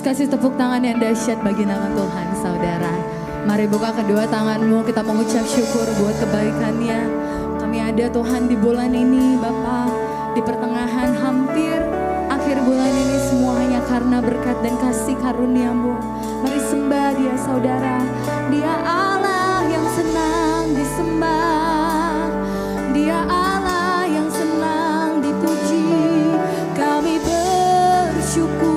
kasih tepuk tangan yang dahsyat bagi nama Tuhan, saudara. Mari buka kedua tanganmu, kita mengucap syukur buat kebaikannya. Kami ada Tuhan di bulan ini, Bapa, di pertengahan hampir akhir bulan ini, semua hanya karena berkat dan kasih karunia-Mu. Mari sembah Dia, saudara. Dia Allah yang senang disembah. Dia Allah yang senang dipuji. Kami bersyukur,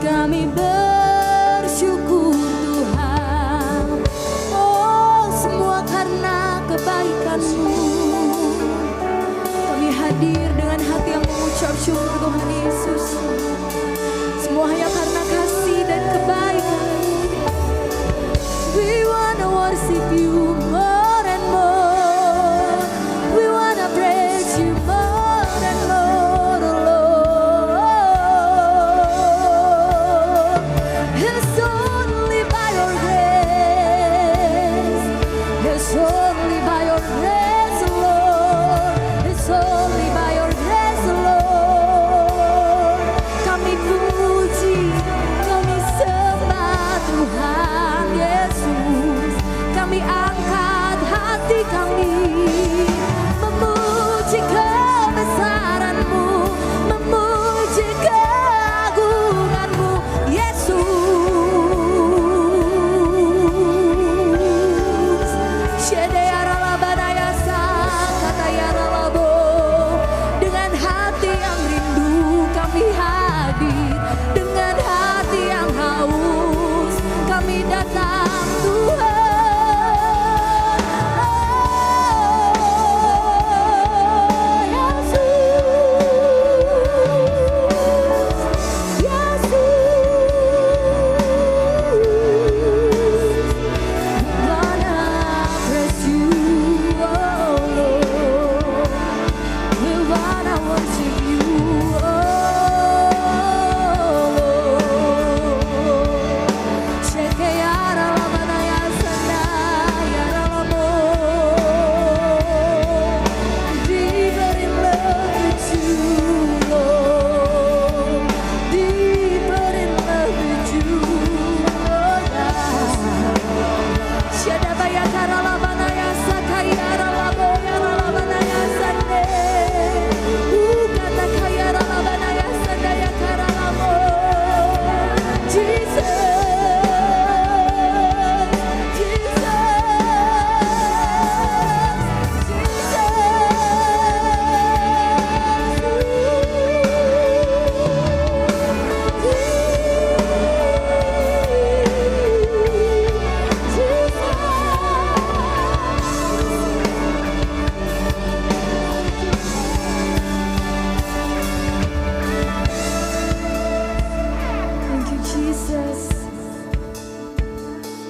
kami bersyukur Tuhan. Oh, semua karena kebaikan-Mu. Kami hadir dengan hati yang mengucap syukur Tuhan Yesus. Semua hanya karena kasih dan kebaikan. We wanna worship You more and more. We wanna praise You more and more, oh Lord. It's only by Your grace. It's only by Your grace, Lord. It's only by Your grace, Lord. Kami puji, kami sembah Tuhan Yesus. Kami angkat hati kami, memuji kebesaran-Mu, memuji keagungan-Mu, Yesus. Shedeyaralabanayasa, katayaralabo. Dengan hati yang rindu kami hadir, dengan hati yang haus kami datang Tuhan.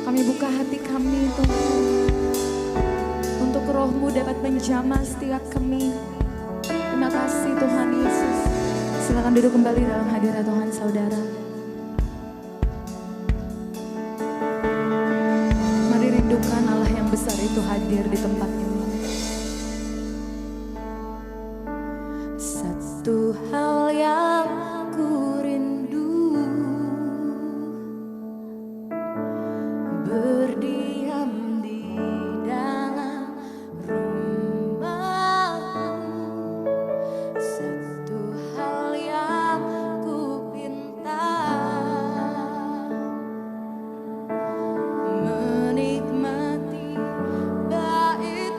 Kami buka hati kami Tuhan, untuk Roh-Mu dapat menjamah setiap kami. Terima kasih Tuhan Yesus. Silakan duduk kembali dalam hadirat Tuhan, saudara. Mari rindukan Allah yang besar itu hadir di tempat ini. Satu hal yang ku rindu, berdiam di dalam rumah-Mu. Satu hal yang ku pinta, menikmati bait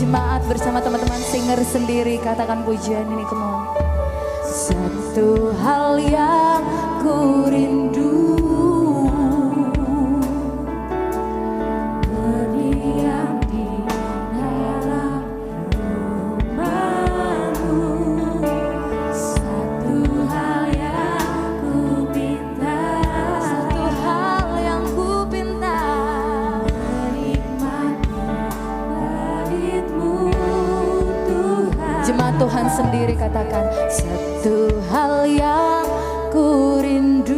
jemaat bersama teman-teman singer sendiri katakan pujian ini, come on. Satu hal yang ku rindu, berdiam di dalam rumah-Mu. Satu hal yang ku pinta, satu hal yang ku pinta, menikmati bait-Mu Tuhan. Jemaat Tuhan sendiri katakan, satu hal yang ku rindu.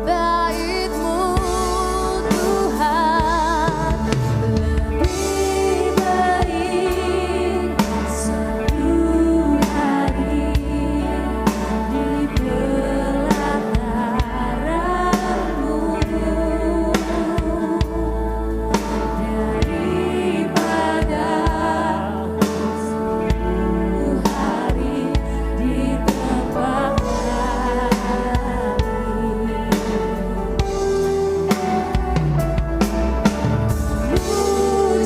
Bait-Mu Tuhan lebih baik satu hari di pelataran-Mu daripada 1000 hari di tempat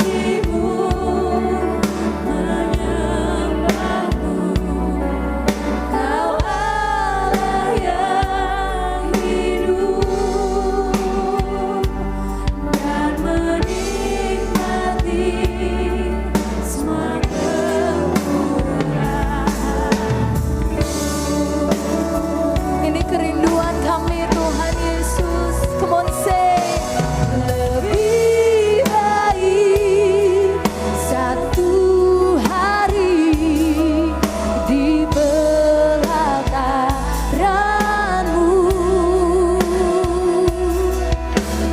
Puji-Mu, menyembah-Mu, Kau Allah yang hidup, dan menikmati semua kemurahan-Mu. Ini kerinduan kami Tuhan Yesus. Come on say, lebih baik satu hari di pelataran-Mu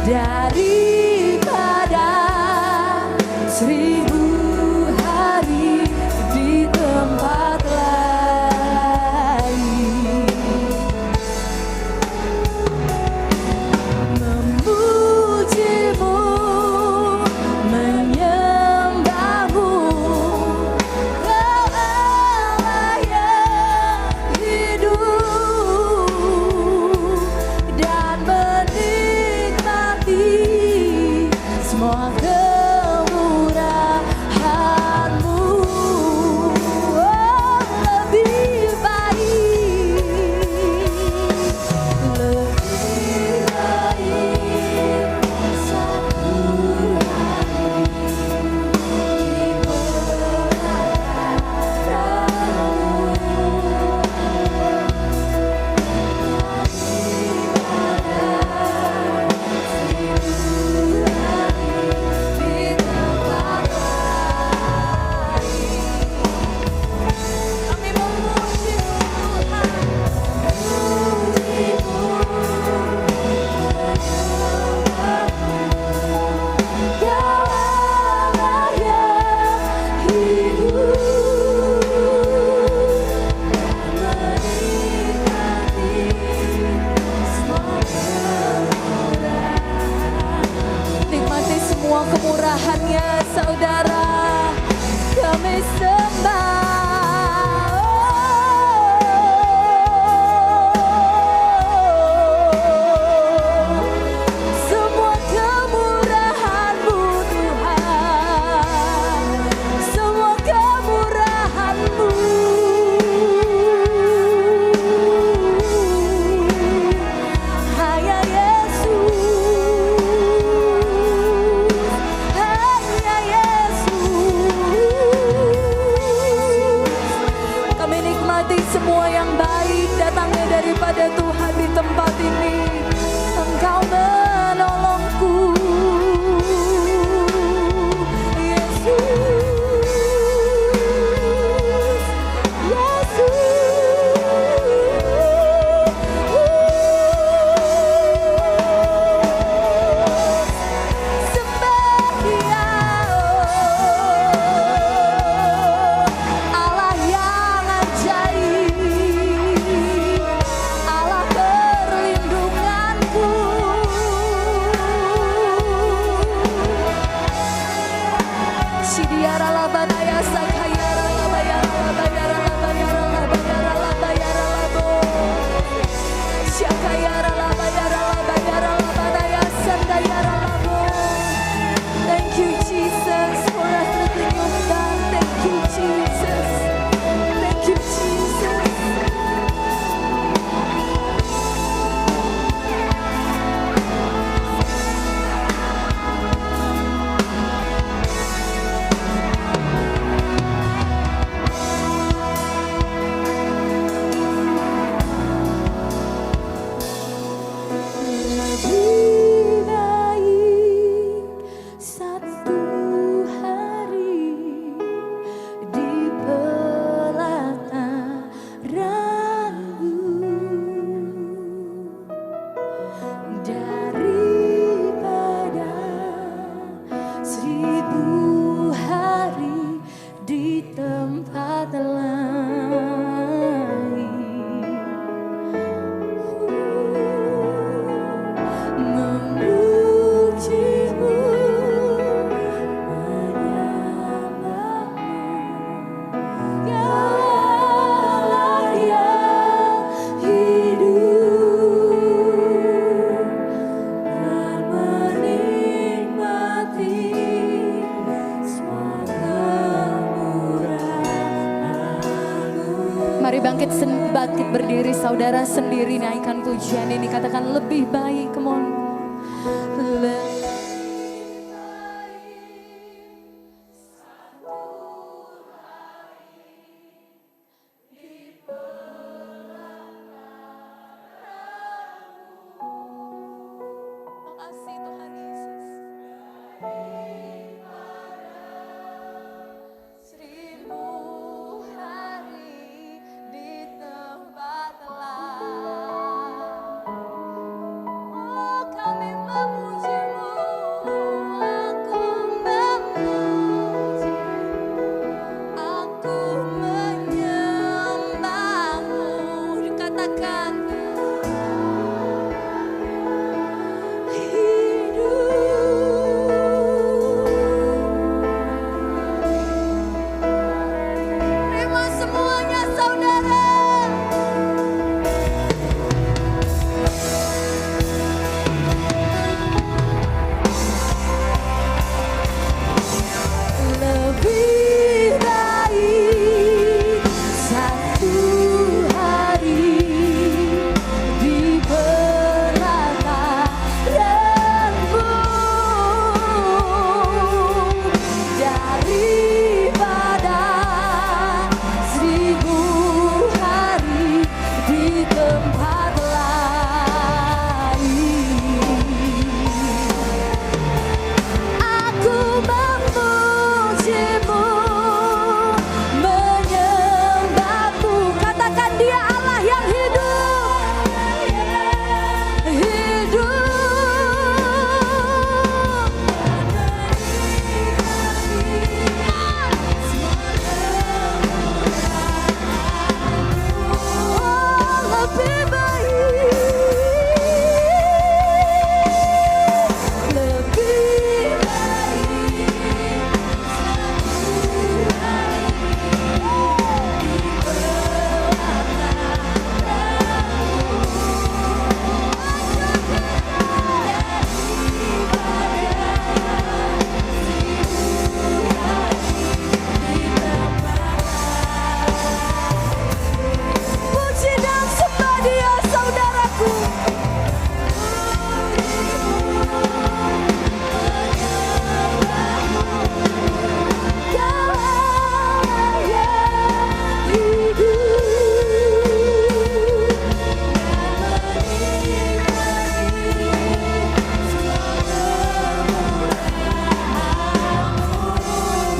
daripada 1000 hari di tempat lain. Memuji-Mu, menyembah-Mu, Kau Allah yang hidup, dan menikmati semua kemurahan-Mu. Oh, lebih baik, lebih baik satu hari di kami memuji Tuhan. Puji-Mu, Kau Allah yang hidup, dan menikmati semua kemurahan. Nikmati semua kemurahan-Nya, saudara. Kami sembah. Semua kemurahan-Mu Tuhan, semua kemurahan-Mu. Hanya Yesus, hanya Yesus. lebih baik satu hari di pelataranmu daripada 1000 hari di tempat lain. Memujimu, menyembahmu, ya Allah yang hidup, dan menikmati semua kemurahan-Mu. Mari bangkit berdiri saudara sendiri, naikkan pujian ini, katakan lebih baik, come on. Makasih Tuhan Yesus. 1000 hari di tempat lain. Oh, kami memuji-Mu, aku memuji, aku menyembah-Mu. Dikatakan terima semuanya saudara. Lebih baik satu hari di pelataranmu daripada 1000 hari di tempat lain. Aku memuji-Mu, menyembah-Mu. Katakan Dia Allah yang hidup, oh, lebih baik, lebih baik puji dan sembah Dia saudaraku. Ya Allah yang hidup,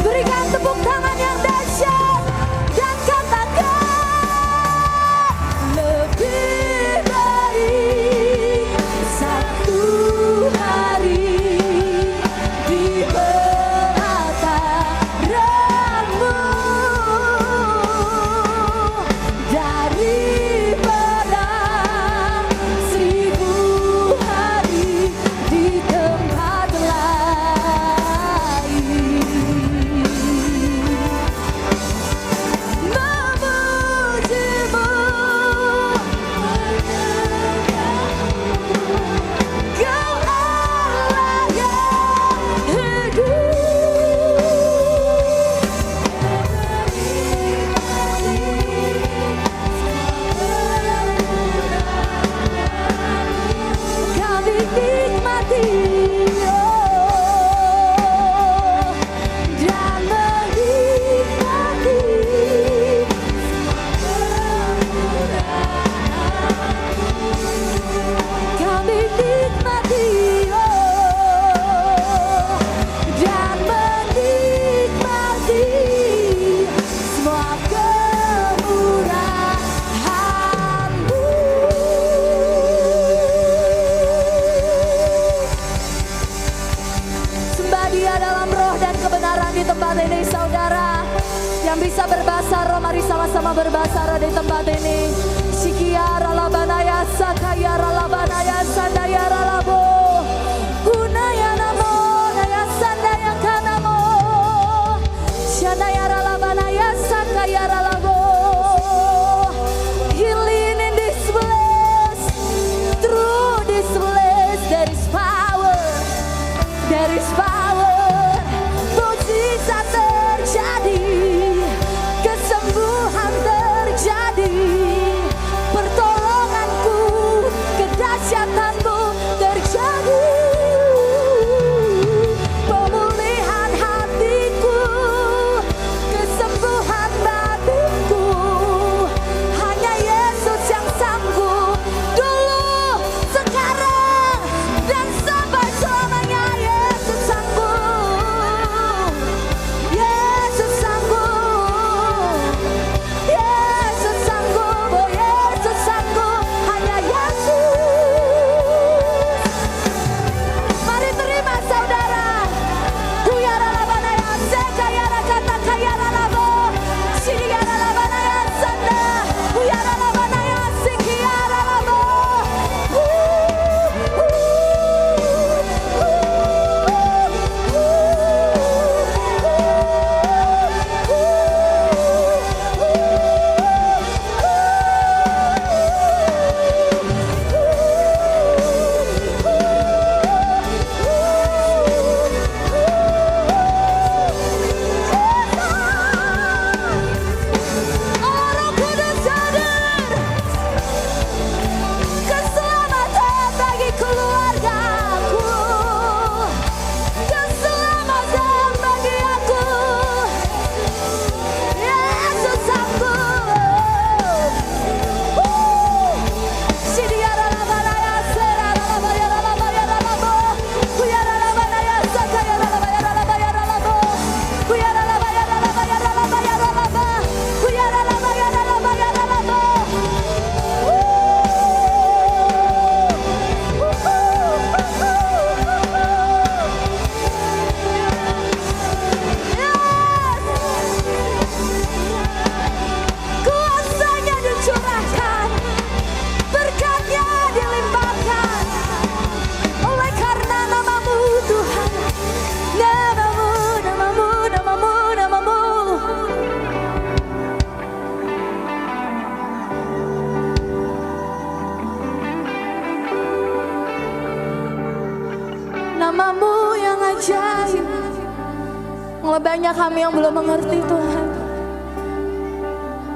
berikan tepuk tangan yang dahsyat dan katakan lebih baik satu Yang bisa berbahasa roh, mari sama-sama berbahasa roh di tempat ini. Shikiara labanaya sakayara labanaya sandayara labo. Hunaya namo naya sandaya kanamo. Shandayara labanaya sakayara labo. Healing in this place. Through this place there is power. There is power. Mujizat terjadi. Kesembuhan terjadi. Pertolonganku, kedahsyatanmu terjadi. Pemulihan hatiku, kesembuhan batinku. Hanya Yesus yang sanggup. Dulu, sekarang, dan sampai selamanya. Yesus sanggup. Yesus sanggup. Yesus sanggup. Oh Yesus sanggup. Hanya Yesus. Mari terima saudara. Kuyara labanaya sekayara kata kayara labo. Siniara labanaya sanda. Kuyara labanaya sikiara labo. Roh Kudus hadir. Keselamatan bagi keluargaku. Keselamatan bagi aku. Yesus sanggup. Sidiara labanaya serara labayara labayara labo. Kuyara labanaya sakayara labayara labayara labo. Kuyara labayara labayara labayara labo. Kuyara labayara labayara labo. Kuasanya dicurahkan, berkatnya dilimpahkan. Oleh karena namamu Tuhan, namamu, namamu, namamu, namamu. Namamu yang ajaib. Mulai banyak kami yang belum mengerti Tuhan.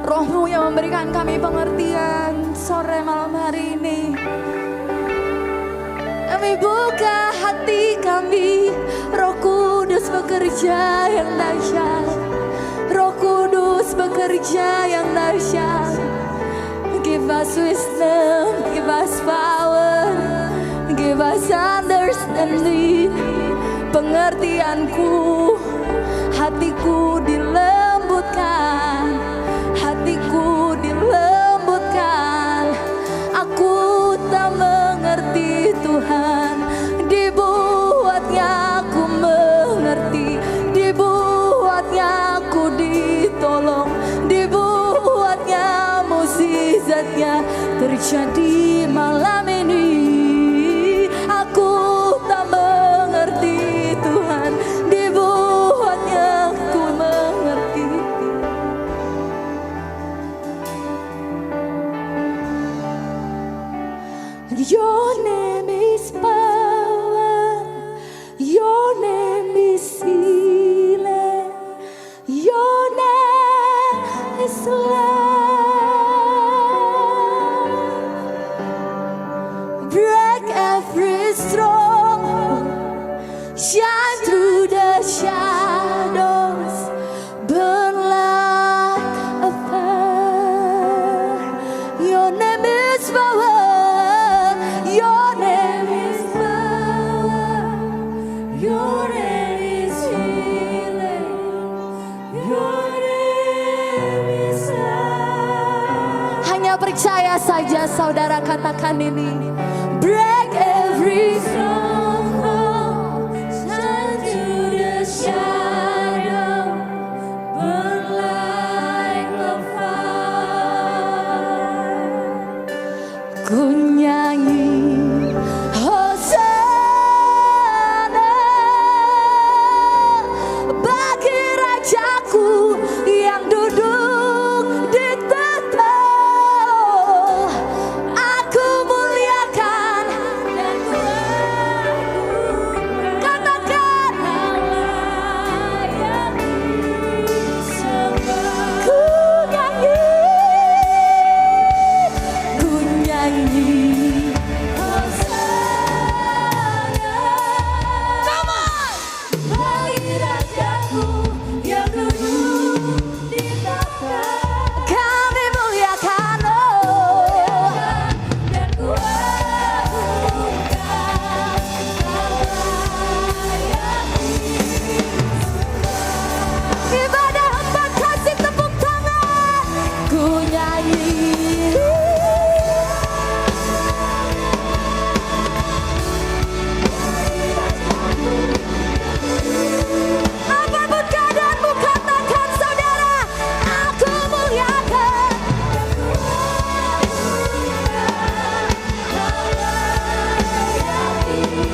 Roh-Mu yang memberikan kami pengertian sore malam hari ini. Kami buka hati kami. Roh Kudus bekerja yang dahsyat. Roh Kudus bekerja yang dahsyat. Give us wisdom, give us power, give us understanding. Pengertianku, hatiku dilembutkan, hatiku dilembutkan. Aku tak mengerti Tuhan, dibuatnya aku mengerti, dibuatnya aku ditolong, dibuatnya mukjizatnya terjadi malam ini. Aku tak mengerti Tuhan, dibuatnya aku mengerti. Your name is power, your name is healing, your name is love. Break every stronghold, shine through the shadows, burn like a fire. Your name is power. Your name is power, your name is healing, your name is love. Hanya percaya saja saudara, katakan ini. Break every stronghold, shine through the shadow, burn like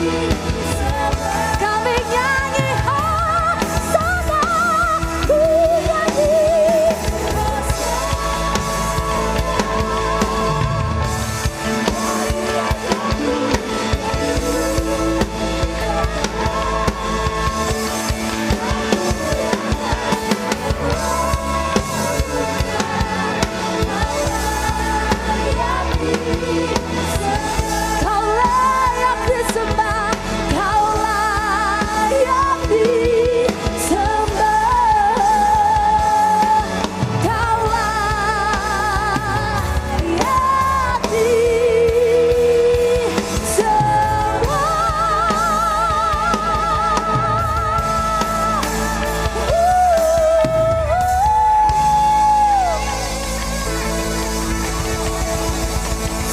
Kami nyanyi Hosana, ku nyanyi Kau layak disembah, kau layak disembah, kau layak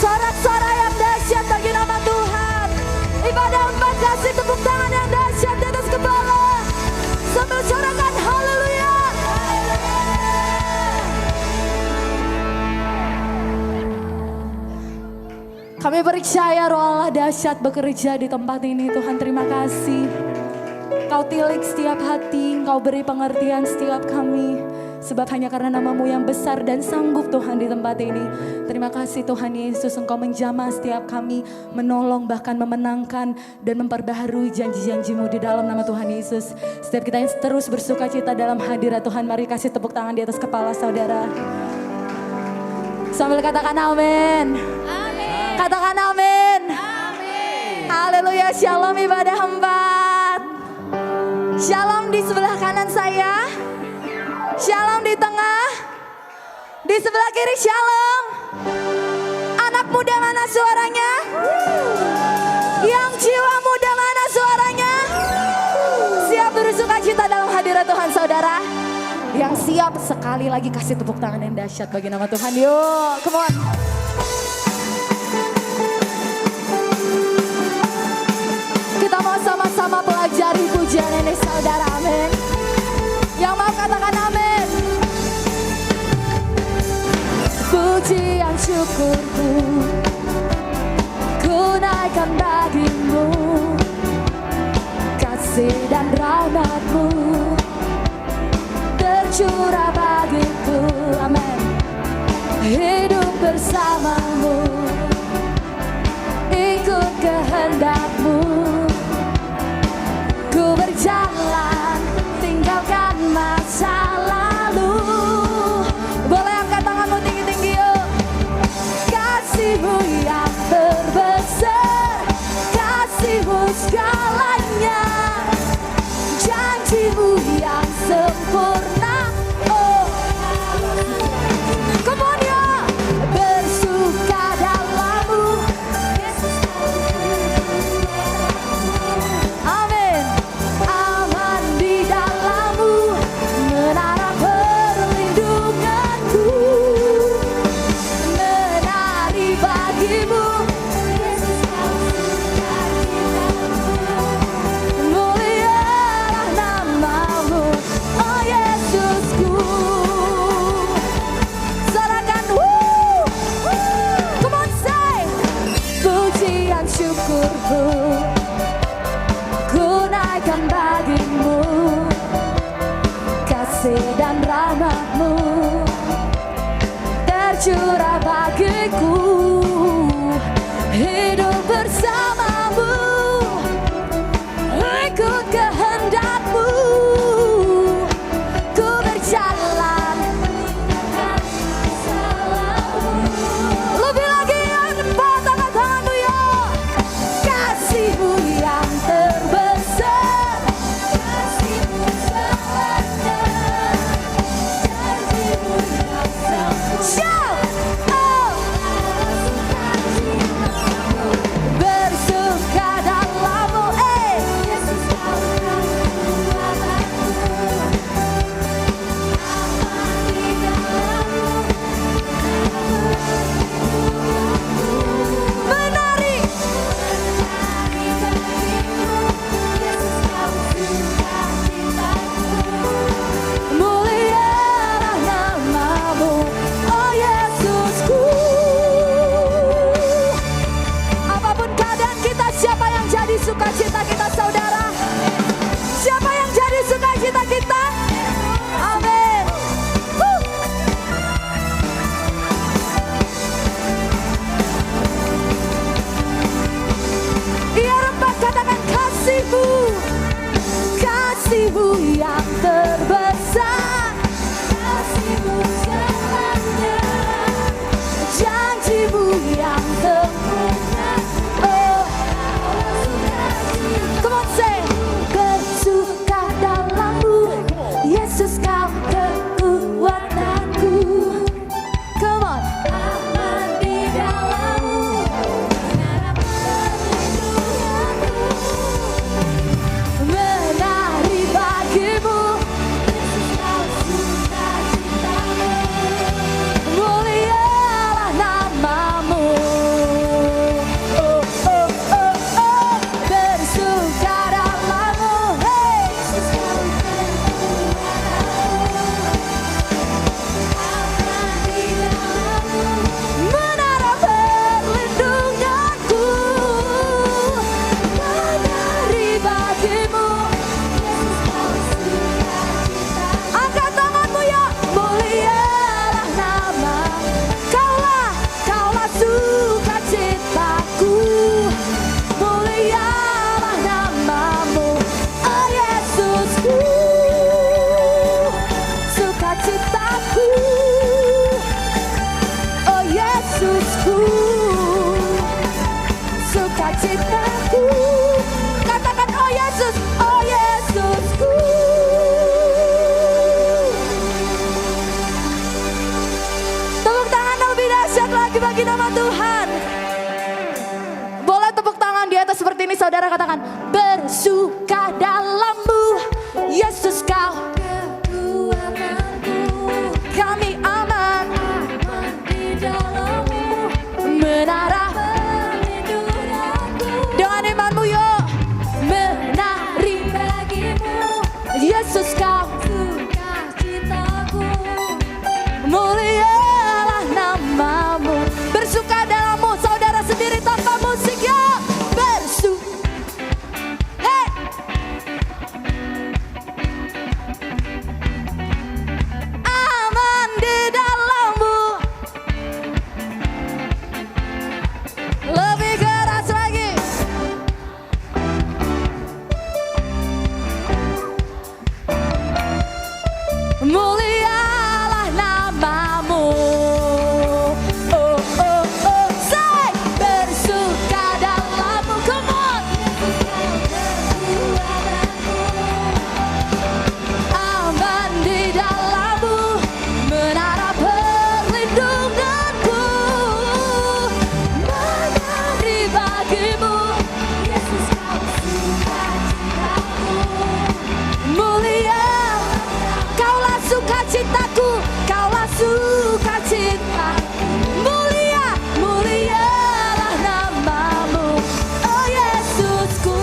Sorak-sorai yang dahsyat bagi nama Tuhan. Ibadah 4 kasih tepuk tangan yang dahsyat di atas kepala. Sambil sorakan haleluya. Kami percaya Roh Allah dahsyat bekerja di tempat ini. Tuhan terima kasih. Kau tilik setiap hati, Kau beri pengertian setiap kami. Sebab hanya karena nama-Mu yang besar dan sanggup Tuhan di tempat ini. Terima kasih Tuhan Yesus, Engkau menjamah setiap kami, menolong bahkan memenangkan dan memperbaharui janji-janji-Mu di dalam nama Tuhan Yesus. Setiap kita yang terus bersuka cita dalam hadirat Tuhan, mari kasih tepuk tangan di atas kepala saudara. Sambil katakan amin. Amin. Katakan amin. Amin. Haleluya, shalom ibadah 4. Shalom di sebelah kanan saya. Shalom di tengah, di sebelah kiri shalom. Anak muda mana suaranya? Yang jiwa muda mana suaranya? Siap bersuka cita dalam hadirat Tuhan saudara? Yang siap sekali lagi kasih tepuk tangan yang dahsyat bagi nama Tuhan. Yuk, come on. Kita mau sama-sama pelajari pujian ini saudara, amin. Yang mau katakan amin. Pujian syukurku ku naikkan bagimu, kasih dan rahmat-Mu tercurah bagiku, amin. Hidup bersama-Mu, ikut kehendak-Mu, ku berjalan tinggalkan masa lalu. Boleh angkat tanganmu tinggi-tinggi yuk. Kasih-Mu yang terbesar, kasih-Mu segalanya, janji-Mu yang sempurna. Oh, come on ya. Bersuka dalam-Mu, amin. Aman di dalam-Mu, menara perlindunganku, menari bagi-Mu, mulialah nama-Mu, oh Yesusku. Sorakan, come on say. Pujian syukurku ku naikkan bagi-Mu, kasih dan rahmat-Mu tercurah bagiku. Hidup bersama-Mu, ikut kehendak-Mu, ku berjalan. Lebih lagi yang cepat, angkat tanganmu ya. Kasih-Mu yang terbesar, kasih-Mu segalanya, janji-Mu yang sempurna. Shout! Oh! kasihmu yang terbesar, kasihmu selamanya, janjimu yang sempurna. Oh, come on say, bersuka dalammu, Yesus kau kekuatanku. Come on, aman di dalammu, menara perlindunganku, menari bagimu, Yesus kau sukacitamu, mulialah namamu. Oh, oh, oh, oh, bersuka dalammu, hey, Yesus kau menara perlindunganku, menari bagimu, Yesus kau sukacita. Angkat tanganmu ya, mulialah nama, kaulah sukacitaku, mulialah namamu, oh Yesusku, sukacitaku. Oh Yesusku, sukacitaku. Katakan oh Yesus, oh Yesusku. Tepuk tangan lebih dahsyat lagi bagi nama Tuhan. Boleh tepuk tangan di atas seperti ini saudara, katakan bersuka dalammu, Yesus kau kekuatanku, kami aman di dalammu, menara perlindunganku. Dengan imanmu yuk, menari bagimu, Yesus kau sukacitaku, mulialah namamu. Bersuka dalammu saudara sendiri tanpa musik ya, hey. Aman di dalammu, lebih keras lagi. Mulialah namamu. Oh, oh, oh, say, bersuka dalammu, come on. Aman di dalammu, menara perlindunganku, menari bagimu, Yesus kau sukacitaku, mulia, kaulah sukacitaku, kaulah sukacitaku, mulia, mulialah namamu, oh Yesusku.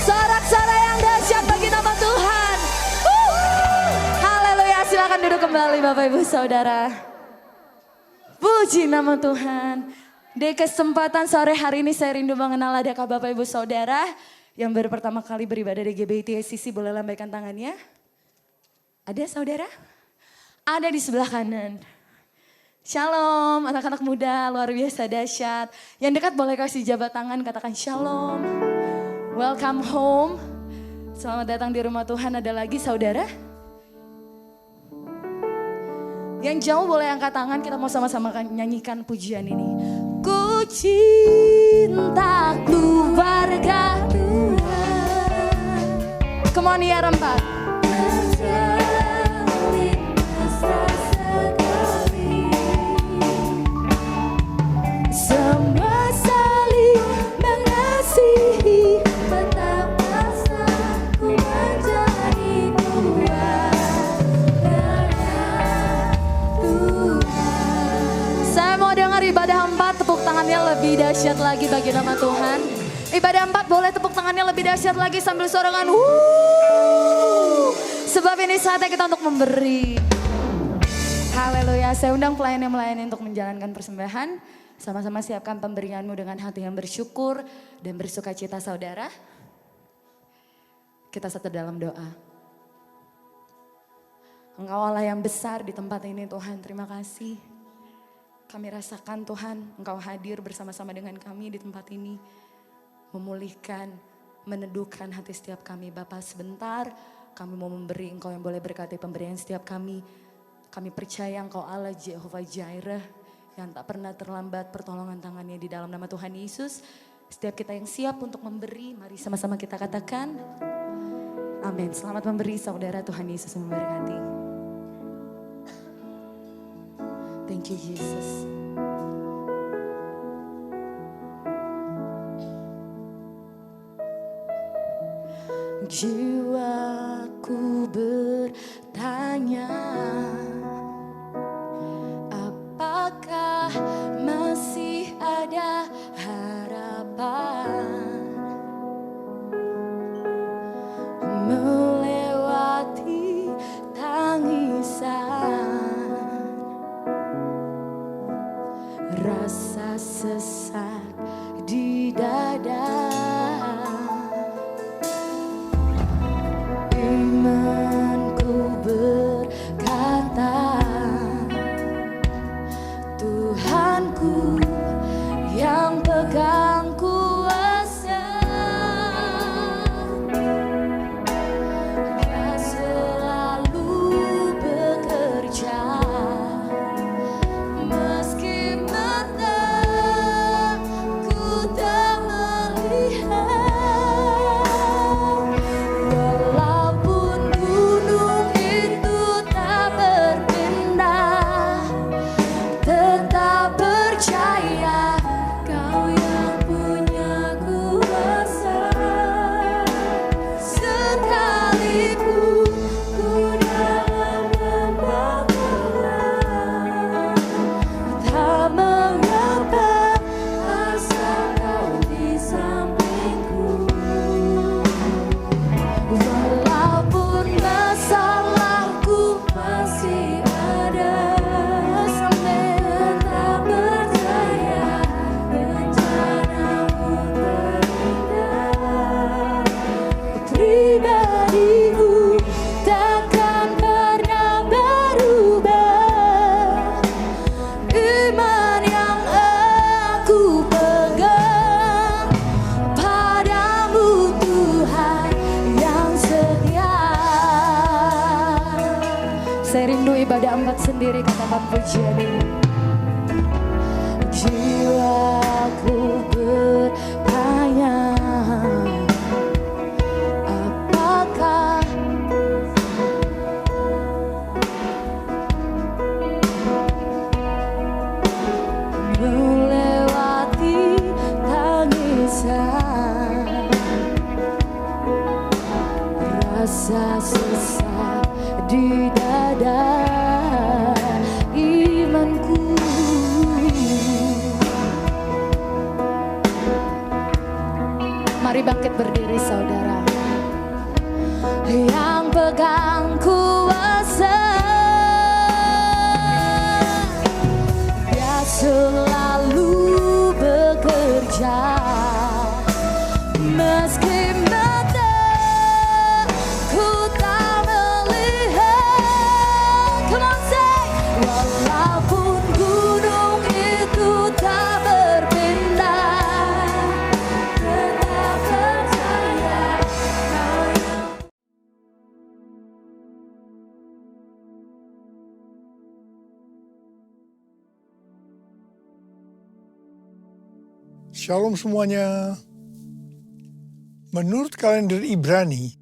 Sorak-sorai yang dahsyat bagi nama Tuhan. Haleluya, silakan duduk kembali Bapak Ibu Saudara. Puji nama Tuhan. Di kesempatan sore hari ini saya rindu mengenal adakah Bapak Ibu Saudara yang baru pertama kali beribadah di GBI TSCC, boleh lambaikan tangannya. Ada saudara? Ada di sebelah kanan. Shalom anak-anak muda luar biasa dahsyat. Yang dekat boleh kasih jabat tangan, katakan shalom. Welcome home. Selamat datang di rumah Tuhan. Ada lagi saudara? Yang jauh boleh angkat tangan, kita mau sama-sama nyanyikan pujian ini. Ku cinta keluarga Tuhan. Come on ya rempat. Semua saling mengasihi, betapa ku menjadi keluarga Tuhan. Saya mau dengar ibadah 4, tepuk tangannya lebih dahsyat lagi bagi nama Tuhan. Ibadah 4 boleh tepuk tangannya lebih dahsyat lagi sambil sorangan. Sebab ini saatnya kita untuk memberi. Haleluya, saya undang pelayan yang melayani untuk menjalankan persembahan. Sama-sama siapkan pemberianmu dengan hati yang bersyukur dan bersukacita saudara. Kita satu dalam doa. Engkau Allah yang besar di tempat ini Tuhan, terima kasih. Kami rasakan Tuhan, Engkau hadir bersama-sama dengan kami di tempat ini. Memulihkan, meneduhkan hati setiap kami. Bapa, sebentar kami mau memberi, Engkau yang boleh berkati pemberian setiap kami. Kami percaya Engkau Allah Jehovah Jireh yang tak pernah terlambat pertolongan tangannya di dalam nama Tuhan Yesus. Setiap kita yang siap untuk memberi, mari sama-sama kita katakan, amin. Selamat memberi saudara, Tuhan Yesus memberkati. Thank you Jesus. Jiwaku bertanya, apakah masih ada harapan melewati tangisan, rasa sesak di dada. Imanku berkata, Tuhanku yang pegang kuasa, Dia selalu bekerja. Meski mataku tak melihat, walaupun gunung itu tak berpindah, tetap percaya Kau yang punya kuasa. Sekalipun ku dalam lembah gelap, tak mengapa asal Kau di sampingku. Walaupun masalahku masih ada, sampai tak percaya rencanamu terindah. Pribadiku takkan pernah berubah. Iman yang aku pegang padamu, Tuhan yang setia. Saya rindu ibadah empat sendiri, katakan pujian ini. Jiwaku bertanya, apakah melewati tangisan, rasa sesak di dada. Imanku, mari bangkit berdiri saudara, yang pegang kuasa, Dia selalu bekerja. Meski mataku tak melihat, come on say, walaupun gunung itu tak berpindah, tetap percaya Kau yang. Shalom semuanya. Menurut kalender Ibrani,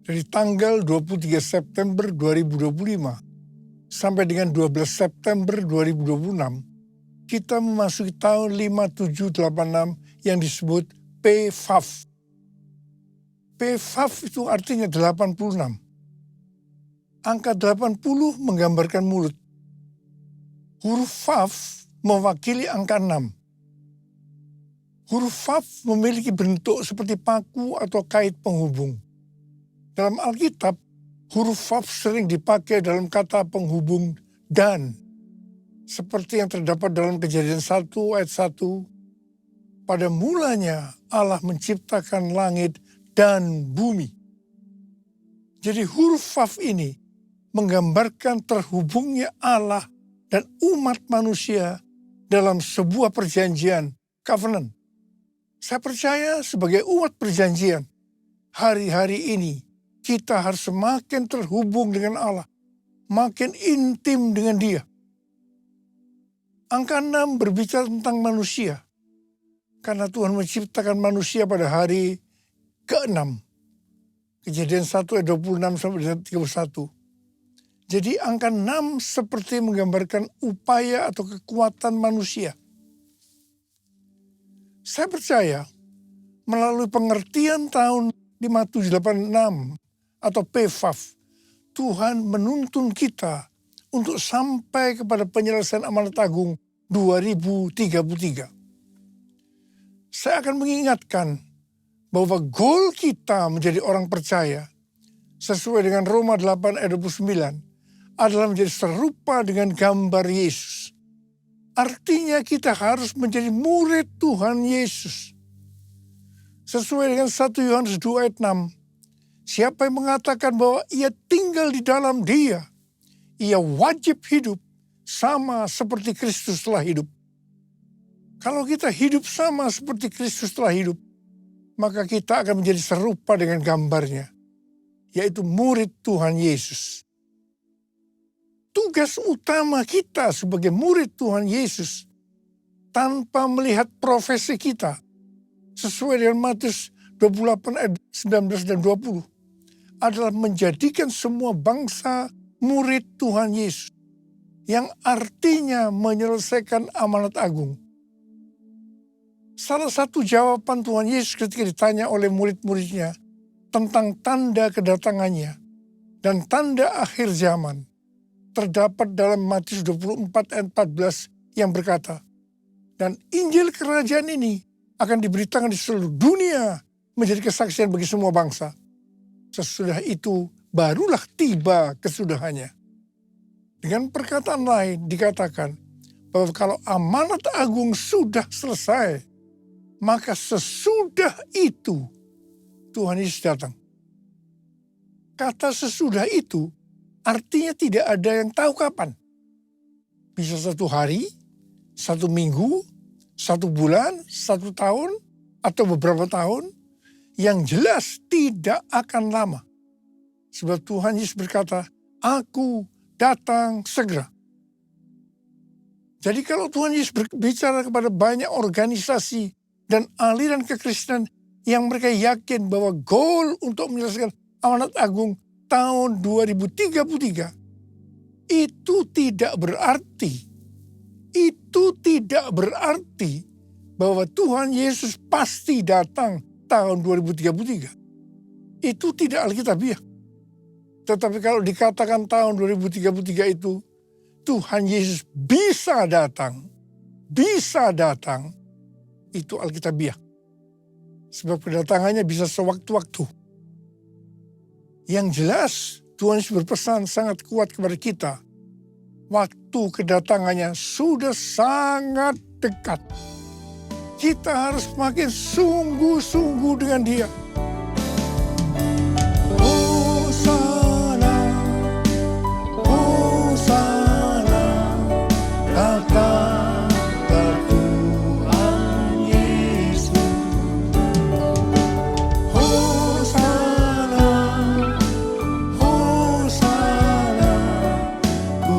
dari tanggal 23 September 2025 sampai dengan 12 September 2026, kita memasuki tahun 5786 yang disebut PFAF. PFAF itu artinya 86. Angka 80 menggambarkan mulut. Huruf FAF mewakili angka 6. Huruf FAF memiliki bentuk seperti paku atau kait penghubung. Dalam Alkitab, huruf FAF sering dipakai dalam kata penghubung dan. Seperti yang terdapat dalam Kejadian 1 ayat 1. Pada mulanya Allah menciptakan langit dan bumi. Jadi huruf FAF ini menggambarkan terhubungnya Allah dan umat manusia dalam sebuah perjanjian covenant. Saya percaya sebagai umat perjanjian, hari-hari ini kita harus semakin terhubung dengan Allah, makin intim dengan Dia. Angka 6 berbicara tentang manusia, karena Tuhan menciptakan manusia pada hari ke-6. Kejadian 1 ayat 26 sampai 31. Jadi angka 6 seperti menggambarkan upaya atau kekuatan manusia. Saya percaya melalui pengertian tahun 5786 atau PFAF, Tuhan menuntun kita untuk sampai kepada penyelesaian amanat agung 2033. Saya akan mengingatkan bahwa goal kita menjadi orang percaya sesuai dengan Roma 8 ayat 29 adalah menjadi serupa dengan gambar Yesus. Artinya kita harus menjadi murid Tuhan Yesus. Sesuai dengan 1 Yohanes 2 ayat 6. Siapa yang mengatakan bahwa ia tinggal di dalam Dia, ia wajib hidup sama seperti Kristus telah hidup. Kalau kita hidup sama seperti Kristus telah hidup, maka kita akan menjadi serupa dengan gambarnya, yaitu murid Tuhan Yesus. Tugas utama kita sebagai murid Tuhan Yesus tanpa melihat profesi kita sesuai dengan Matius 28 ayat 19 dan 20 adalah menjadikan semua bangsa murid Tuhan Yesus yang artinya menyelesaikan amanat agung. Salah satu jawaban Tuhan Yesus ketika ditanya oleh murid-muridnya tentang tanda kedatangannya dan tanda akhir zaman terdapat dalam Matius 24 ayat 14 yang berkata, dan Injil kerajaan ini akan diberitakan di seluruh dunia menjadi kesaksian bagi semua bangsa. Sesudah itu barulah tiba kesudahannya. Dengan perkataan lain dikatakan bahwa kalau amanat agung sudah selesai, maka sesudah itu Tuhan Yesus datang. Kata sesudah itu artinya tidak ada yang tahu kapan. Bisa 1 hari, 1 minggu, 1 bulan, 1 tahun, atau beberapa tahun. Yang jelas tidak akan lama. Sebab Tuhan Yesus berkata, aku datang segera. Jadi kalau Tuhan Yesus berbicara kepada banyak organisasi dan aliran kekristenan yang mereka yakin bahwa goal untuk menyelesaikan amanat agung tahun 2033, itu tidak berarti bahwa Tuhan Yesus pasti datang tahun 2033. Itu tidak alkitabiah. Tetapi kalau dikatakan tahun 2033 itu Tuhan Yesus bisa datang, itu alkitabiah. Sebab kedatangannya bisa sewaktu-waktu. Yang jelas Tuhan Yesus berpesan sangat kuat kepada kita. Waktu kedatangannya sudah sangat dekat. Kita harus makin sungguh-sungguh dengan Dia. Hosana, Hosana, datanglah Tuhan Yesus. Hosana, Hosana, ku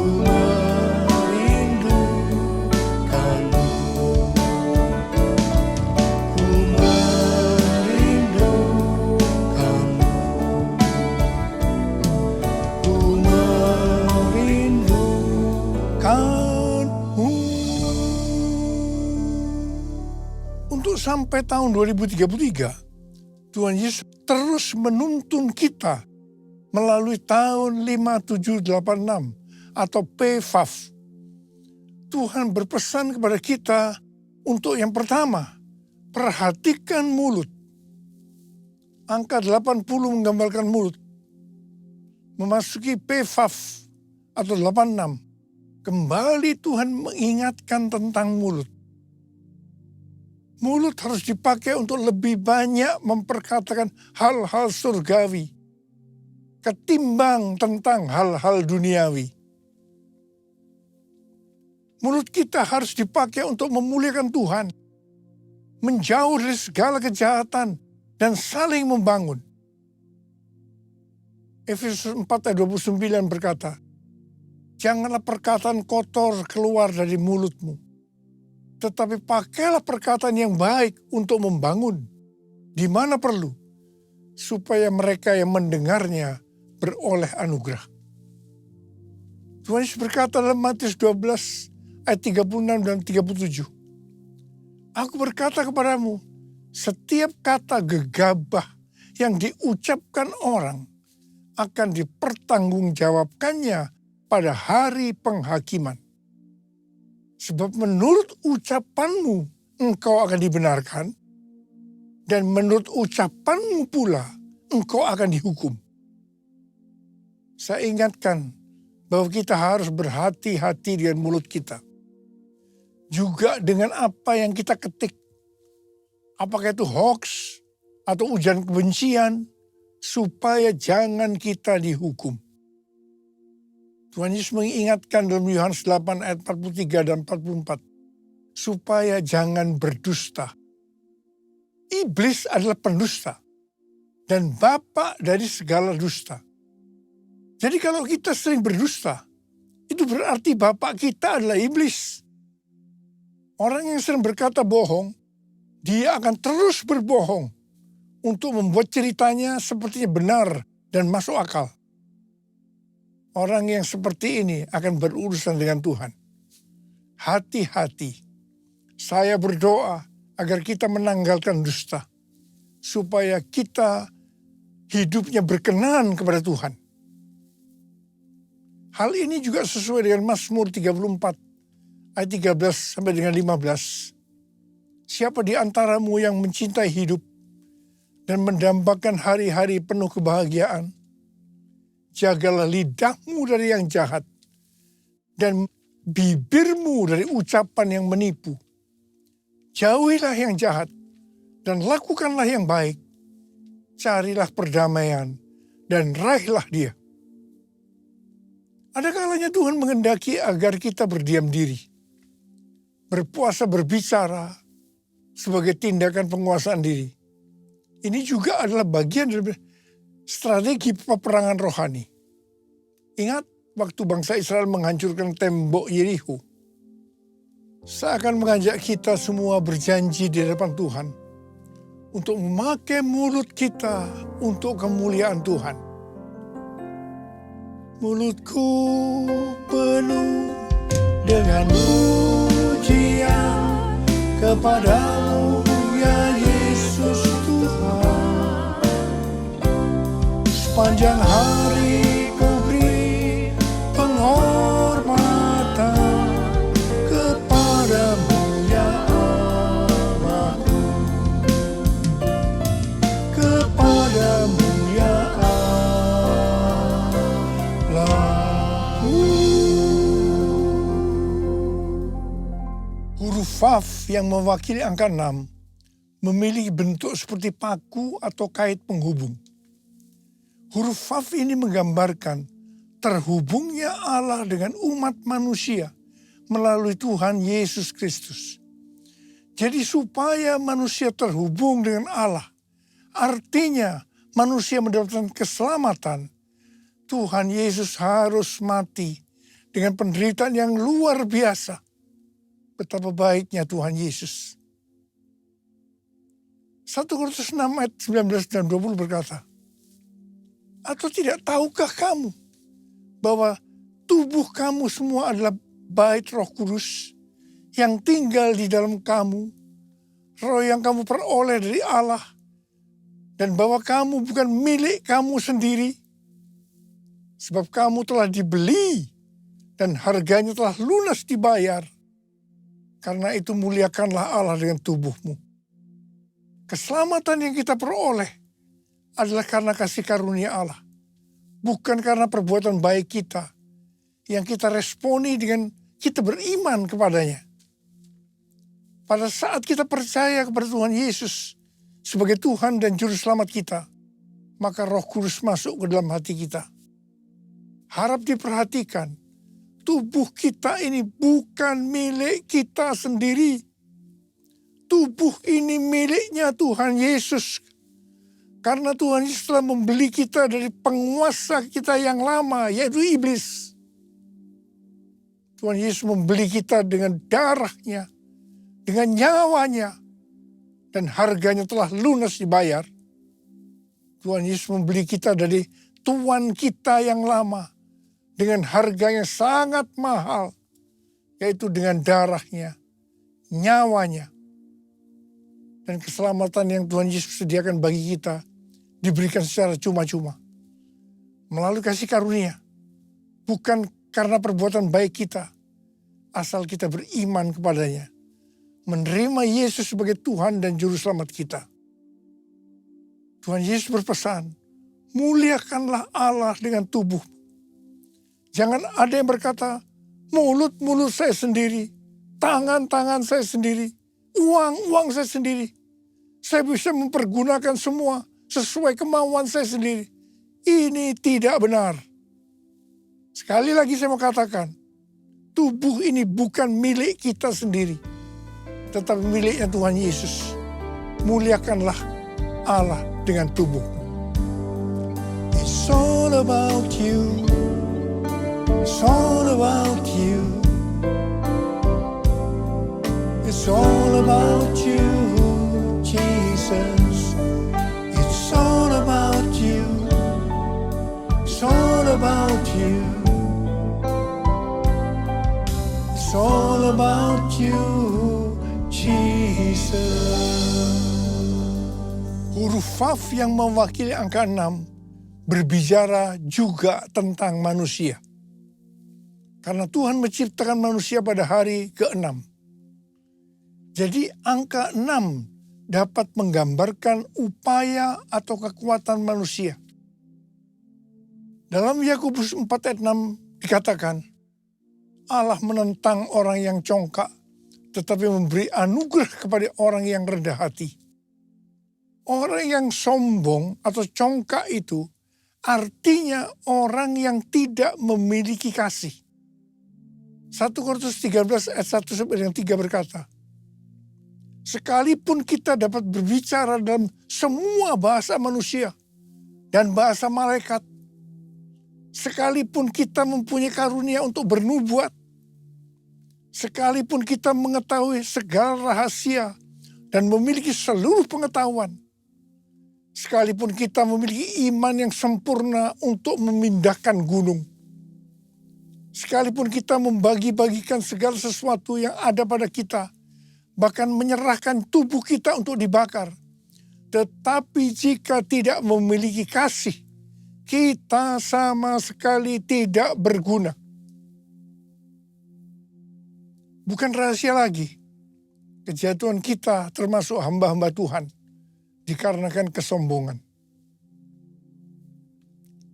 merindukanmu. Untuk sampai tahun 2033, Tuhan Yesus terus menuntun kita melalui tahun 5786 atau PFAF. Tuhan berpesan kepada kita untuk yang pertama, perhatikan mulut. Angka 80 menggambarkan mulut. Memasuki PFAF atau 86, kembali Tuhan mengingatkan tentang mulut. Mulut harus dipakai untuk lebih banyak memperkatakan hal-hal surgawi ketimbang tentang hal-hal duniawi. Mulut kita harus dipakai untuk memuliakan Tuhan, menjauh dari segala kejahatan, dan saling membangun. Efesus 4 ayat 29 berkata, janganlah perkataan kotor keluar dari mulutmu, tetapi pakailah perkataan yang baik untuk membangun, di mana perlu, supaya mereka yang mendengarnya beroleh anugerah. Tuhan Yesus berkata dalam Matius 12 ayat 36 dan 37, aku berkata kepadamu, setiap kata gegabah yang diucapkan orang akan dipertanggungjawabkannya pada hari penghakiman. Sebab menurut ucapanmu engkau akan dibenarkan, dan menurut ucapanmu pula engkau akan dihukum. Saya ingatkan bahwa kita harus berhati-hati dengan mulut kita. Juga dengan apa yang kita ketik. Apakah itu hoax atau ujaran kebencian, supaya jangan kita dihukum. Tuhan Yesus mengingatkan dalam Yohanes 8 ayat 43 dan 44, supaya jangan berdusta. Iblis adalah pendusta dan bapa dari segala dusta. Jadi kalau kita sering berdusta, itu berarti bapak kita adalah iblis. Orang yang sering berkata bohong, dia akan terus berbohong untuk membuat ceritanya sepertinya benar dan masuk akal. Orang yang seperti ini akan berurusan dengan Tuhan. Hati-hati. Saya berdoa agar kita menanggalkan dusta, supaya kita hidupnya berkenan kepada Tuhan. Hal ini juga sesuai dengan Mazmur 34 ayat 13 sampai dengan 15. Siapa di antaramu yang mencintai hidup dan mendambakan hari-hari penuh kebahagiaan? Jagalah lidahmu dari yang jahat dan bibirmu dari ucapan yang menipu. Jauhilah yang jahat dan lakukanlah yang baik. Carilah perdamaian dan raihlah dia. Ada kalanya Tuhan menghendaki agar kita berdiam diri. Berpuasa berbicara sebagai tindakan penguasaan diri. Ini juga adalah bagian dari strategi peperangan rohani. Ingat waktu bangsa Israel menghancurkan tembok Yerikho. Saya akan mengajak kita semua berjanji di hadapan Tuhan untuk memakai mulut kita untuk kemuliaan Tuhan. Mulutku penuh dengan pujian kepadamu ya Yesus Tuhan. Sepanjang hari ku beri penghormatan kepadamu ya Allahku. Kepadamu ya Allahku. Huruf Vav yang mewakili angka 6 memiliki bentuk seperti paku atau kait penghubung. Huruf Vav ini menggambarkan terhubungnya Allah dengan umat manusia melalui Tuhan Yesus Kristus. Jadi supaya manusia terhubung dengan Allah, artinya manusia mendapatkan keselamatan, Tuhan Yesus harus mati dengan penderitaan yang luar biasa. Betapa baiknya Tuhan Yesus. 1 Korintus 6 ayat 19 dan 20 berkata, atau tidak tahukah kamu bahwa tubuh kamu semua adalah bait Roh Kudus yang tinggal di dalam kamu, roh yang kamu peroleh dari Allah, dan bahwa kamu bukan milik kamu sendiri, sebab kamu telah dibeli dan harganya telah lunas dibayar. Karena itu muliakanlah Allah dengan tubuhmu. Keselamatan yang kita peroleh adalah karena kasih karunia Allah. Bukan karena perbuatan baik kita yang kita responi dengan kita beriman kepadanya. Pada saat kita percaya kepada Tuhan Yesus sebagai Tuhan dan Juru Selamat kita, maka Roh Kudus masuk ke dalam hati kita. Harap diperhatikan tubuh kita ini bukan milik kita sendiri. Tubuh ini miliknya Tuhan Yesus. Karena Tuhan Yesus telah membeli kita dari penguasa kita yang lama, yaitu iblis. Tuhan Yesus membeli kita dengan darahnya, dengan nyawanya, dan harganya telah lunas dibayar. Tuhan Yesus membeli kita dari Tuhan kita yang lama, dengan harga yang sangat mahal, yaitu dengan darahnya, nyawanya, dan keselamatan yang Tuhan Yesus sediakan bagi kita diberikan secara cuma-cuma melalui kasih karunia, bukan karena perbuatan baik kita, asal kita beriman kepadanya, menerima Yesus sebagai Tuhan dan Juru Selamat kita. Tuhan Yesus berpesan, muliakanlah Allah dengan tubuh. Jangan ada yang berkata, mulut-mulut saya sendiri, tangan-tangan saya sendiri, uang-uang saya sendiri. Saya bisa mempergunakan semua sesuai kemauan saya sendiri. Ini tidak benar. Sekali lagi saya mau katakan, tubuh ini bukan milik kita sendiri, tetapi miliknya Tuhan Yesus. Muliakanlah Allah dengan tubuh. It's all about you. It's all about you. It's all about you, Jesus. It's all about you. It's all about you. It's all about you, Jesus. Huruf Vav yang mewakili angka 6 berbicara juga tentang manusia. Karena Tuhan menciptakan manusia pada hari ke-6. Jadi angka 6 dapat menggambarkan upaya atau kekuatan manusia. Dalam Yakobus 4 ayat 6 dikatakan, Allah menentang orang yang congkak, tetapi memberi anugerah kepada orang yang rendah hati. Orang yang sombong atau congkak itu artinya orang yang tidak memiliki kasih. 1 Korintus 13 ayat 1-3 berkata, sekalipun kita dapat berbicara dalam semua bahasa manusia dan bahasa malaikat, sekalipun kita mempunyai karunia untuk bernubuat, sekalipun kita mengetahui segala rahasia dan memiliki seluruh pengetahuan, sekalipun kita memiliki iman yang sempurna untuk memindahkan gunung, sekalipun kita membagi-bagikan segala sesuatu yang ada pada kita, bahkan menyerahkan tubuh kita untuk dibakar. Tetapi jika tidak memiliki kasih, kita sama sekali tidak berguna. Bukan rahasia lagi, kejatuhan kita termasuk hamba-hamba Tuhan dikarenakan kesombongan.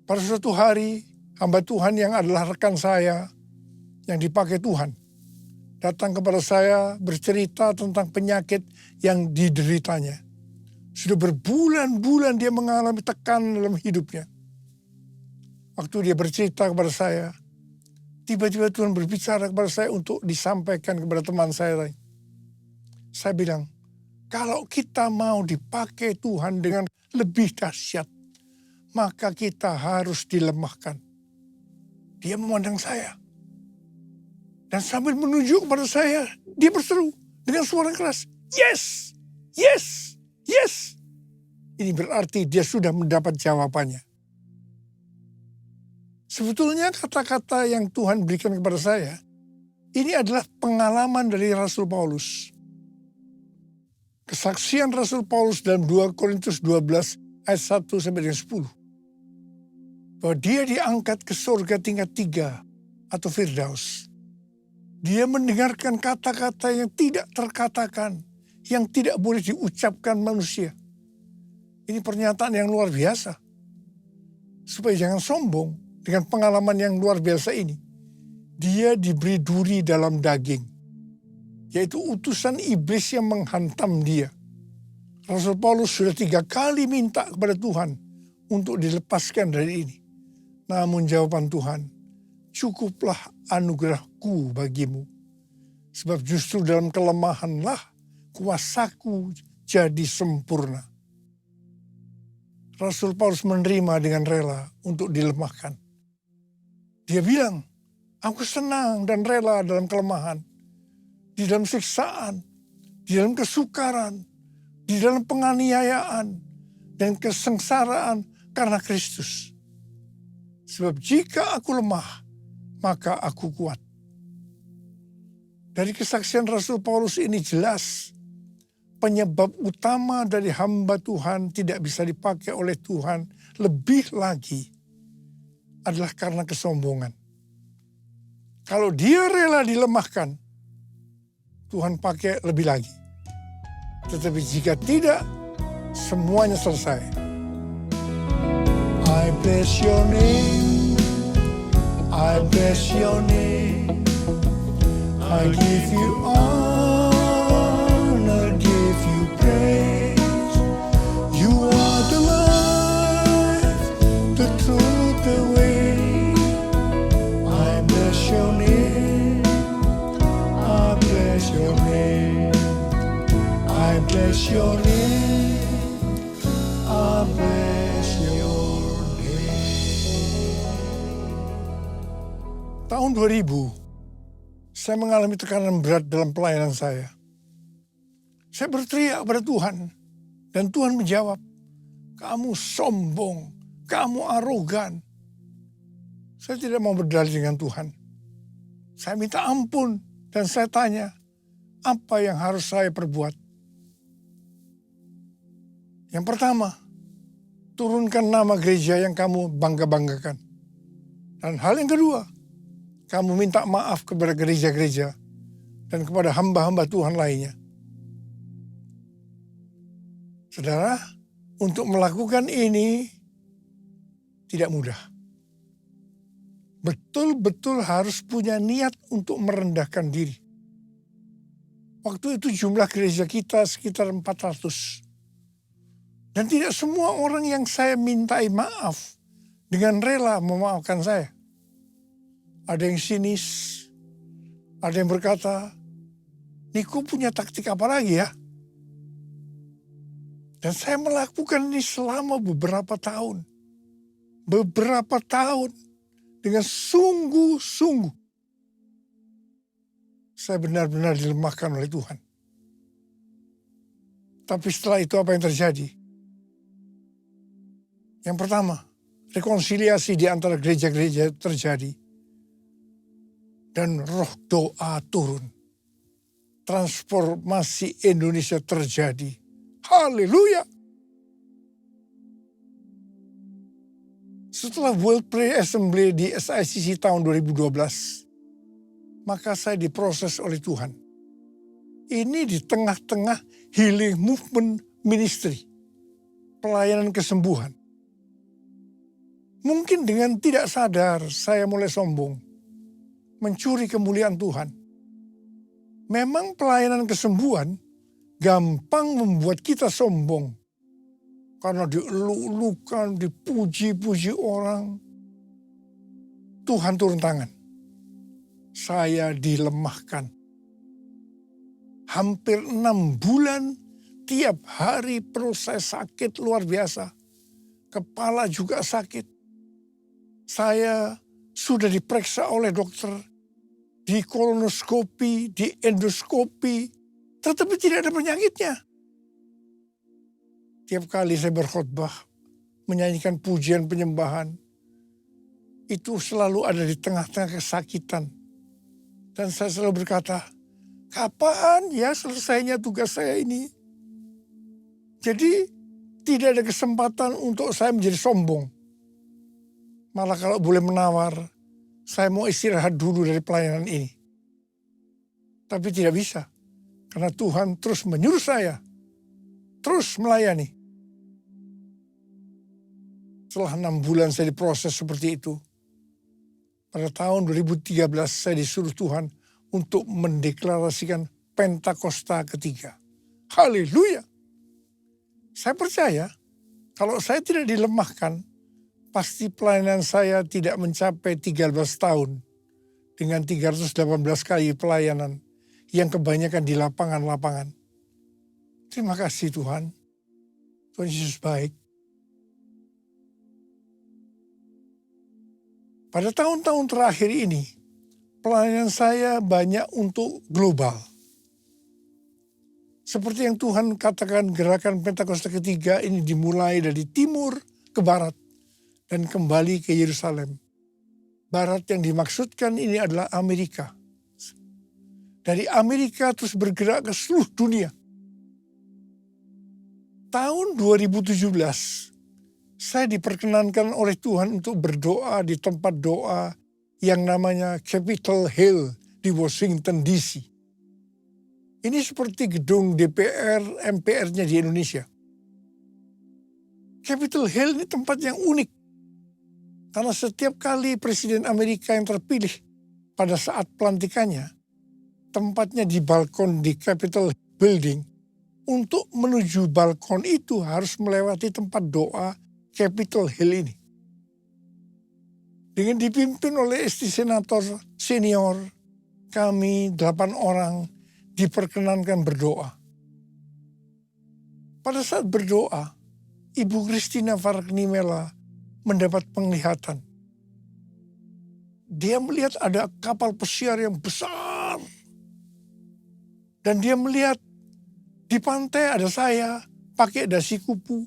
Pada suatu hari, hamba Tuhan yang adalah rekan saya yang dipakai Tuhan datang kepada saya bercerita tentang penyakit yang dideritanya. Sudah berbulan-bulan dia mengalami tekanan dalam hidupnya. Waktu dia bercerita kepada saya, tiba-tiba Tuhan berbicara kepada saya untuk disampaikan kepada teman saya lain. Saya bilang, kalau kita mau dipakai Tuhan dengan lebih dahsyat, maka kita harus dilemahkan. Dia memandang saya. Dan sambil menunjuk kepada saya, dia berseru dengan suara keras, yes, yes, yes. Ini berarti dia sudah mendapat jawabannya. Sebetulnya kata-kata yang Tuhan berikan kepada saya, ini adalah pengalaman dari Rasul Paulus. Kesaksian Rasul Paulus dalam 2 Korintus 12 ayat 1-10. Bahwa dia diangkat ke surga tingkat 3 atau Firdaus. Dia mendengarkan kata-kata yang tidak terkatakan, yang tidak boleh diucapkan manusia. Ini pernyataan yang luar biasa. Supaya jangan sombong dengan pengalaman yang luar biasa ini. Dia diberi duri dalam daging, yaitu utusan iblis yang menghantam dia. Rasul Paulus sudah 3 kali minta kepada Tuhan untuk dilepaskan dari ini. Namun jawaban Tuhan, cukuplah anugerahku bagimu. Sebab justru dalam kelemahanlah kuasaku jadi sempurna. Rasul Paulus menerima dengan rela untuk dilemahkan. Dia bilang, aku senang dan rela dalam kelemahan, di dalam siksaan, di dalam kesukaran, di dalam penganiayaan, dan kesengsaraan karena Kristus. Sebab jika aku lemah, maka aku kuat. Dari kesaksian Rasul Paulus ini jelas, penyebab utama dari hamba Tuhan tidak bisa dipakai oleh Tuhan lebih lagi adalah karena kesombongan. Kalau dia rela dilemahkan, Tuhan pakai lebih lagi. Tetapi jika tidak, semuanya selesai. I bless your name, I bless your name, I give you honor, give you praise. You are the life, the truth, the way. I bless your name, I bless your name, I bless your name, I bless your name. Tahun 2000, saya mengalami tekanan berat dalam pelayanan saya. Saya berteriak pada Tuhan, dan Tuhan menjawab, kamu sombong, kamu arogan. Saya tidak mau berdalih dengan Tuhan. Saya minta ampun, dan saya tanya, apa yang harus saya perbuat? Yang pertama, turunkan nama gereja yang kamu bangga-banggakan. Dan hal yang kedua, kamu minta maaf kepada gereja-gereja dan kepada hamba-hamba Tuhan lainnya. Saudara, untuk melakukan ini tidak mudah. Betul-betul harus punya niat untuk merendahkan diri. Waktu itu jumlah gereja kita sekitar 400. Dan tidak semua orang yang saya mintai maaf dengan rela memaafkan saya. Ada yang sinis, ada yang berkata, Niko punya taktik apa lagi ya? Dan saya melakukan ini selama beberapa tahun. Beberapa tahun dengan sungguh-sungguh. Saya benar-benar dilemahkan oleh Tuhan. Tapi setelah itu apa yang terjadi? Yang pertama, rekonsiliasi di antara gereja-gereja terjadi. Dan roh doa turun. Transformasi Indonesia terjadi. Haleluya. Setelah World Prayer Assembly di SICC tahun 2012, maka saya diproses oleh Tuhan. Ini di tengah-tengah healing movement ministry. Pelayanan kesembuhan. Mungkin dengan tidak sadar saya mulai sombong. Mencuri kemuliaan Tuhan. Memang pelayanan kesembuhan gampang membuat kita sombong. Karena dieluk-elukan, dipuji-puji orang. Tuhan turun tangan. Saya dilemahkan. Hampir 6 bulan, tiap hari perut saya sakit luar biasa. Kepala juga sakit. Saya sudah diperiksa oleh dokter, di kolonoskopi, di endoskopi, tetapi tidak ada penyakitnya. Tiap kali saya berkhotbah, menyanyikan pujian penyembahan, itu selalu ada di tengah-tengah kesakitan. Dan saya selalu berkata, kapan ya selesainya tugas saya ini? Jadi tidak ada kesempatan untuk saya menjadi sombong. Malah kalau boleh menawar, saya mau istirahat dulu dari pelayanan ini. Tapi tidak bisa. Karena Tuhan terus menyuruh saya. Terus melayani. Setelah 6 bulan saya diproses seperti itu. Pada tahun 2013 saya disuruh Tuhan untuk mendeklarasikan Pentakosta ketiga. Haleluya. Saya percaya kalau saya tidak dilemahkan, pasti pelayanan saya tidak mencapai 13 tahun. dengan 318 kali pelayanan yang kebanyakan di lapangan-lapangan. Terima kasih Tuhan. Tuhan Yesus baik. Pada tahun-tahun terakhir ini, pelayanan saya banyak untuk global. Seperti yang Tuhan katakan, gerakan Pentakosta ketiga ini dimulai dari timur ke barat dan kembali ke Yerusalem. Barat yang dimaksudkan ini adalah Amerika. Dari Amerika terus bergerak ke seluruh dunia. Tahun 2017, saya diperkenankan oleh Tuhan untuk berdoa di tempat doa yang namanya Capitol Hill di Washington DC. Ini seperti gedung DPR, MPR-nya di Indonesia. Capitol Hill ini tempat yang unik. Karena setiap kali Presiden Amerika yang terpilih pada saat pelantikannya, tempatnya di balkon di Capitol Building. Untuk menuju balkon itu harus melewati tempat doa Capitol Hill ini. Dengan dipimpin oleh istri senator senior, kami 8 orang diperkenankan berdoa. Pada saat berdoa, Ibu Christina Fargnimela mendapat penglihatan. Dia melihat ada kapal pesiar yang besar. Dan dia melihat di pantai ada saya pakai dasi kupu.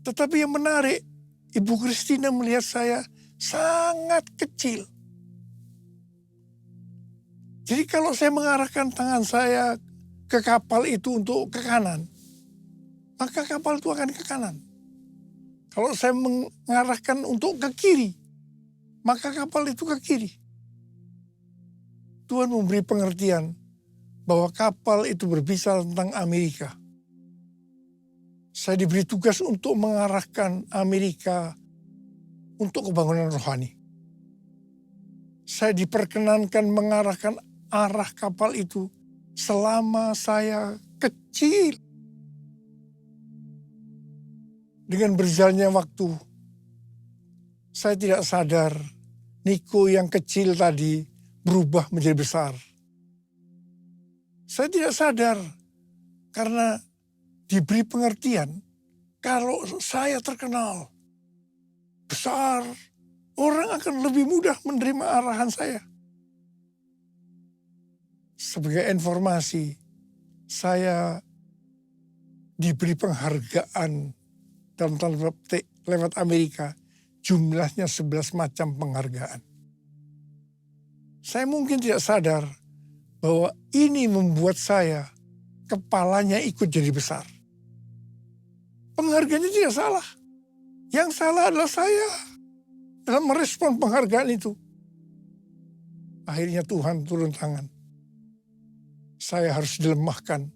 Tetapi yang menarik, Ibu Christina melihat saya sangat kecil. Jadi kalau saya mengarahkan tangan saya ke kapal itu untuk ke kanan, maka kapal itu akan ke kanan. Kalau saya mengarahkan untuk ke kiri, maka kapal itu ke kiri. Tuhan memberi pengertian bahwa kapal itu berbicara tentang Amerika. Saya diberi tugas untuk mengarahkan Amerika untuk kebangunan rohani. Saya diperkenankan mengarahkan arah kapal itu selama saya kecil. Dengan berjalannya waktu, saya tidak sadar Niko yang kecil tadi berubah menjadi besar. Saya tidak sadar karena diberi pengertian kalau saya terkenal besar, orang akan lebih mudah menerima arahan saya. Sebagai informasi, saya diberi penghargaan dalam tanda petik lewat Amerika, jumlahnya 11 macam penghargaan. Saya mungkin tidak sadar bahwa ini membuat saya kepalanya ikut jadi besar. Penghargaannya tidak salah. Yang salah adalah saya dalam merespon penghargaan itu. Akhirnya Tuhan turun tangan. Saya harus dilemahkan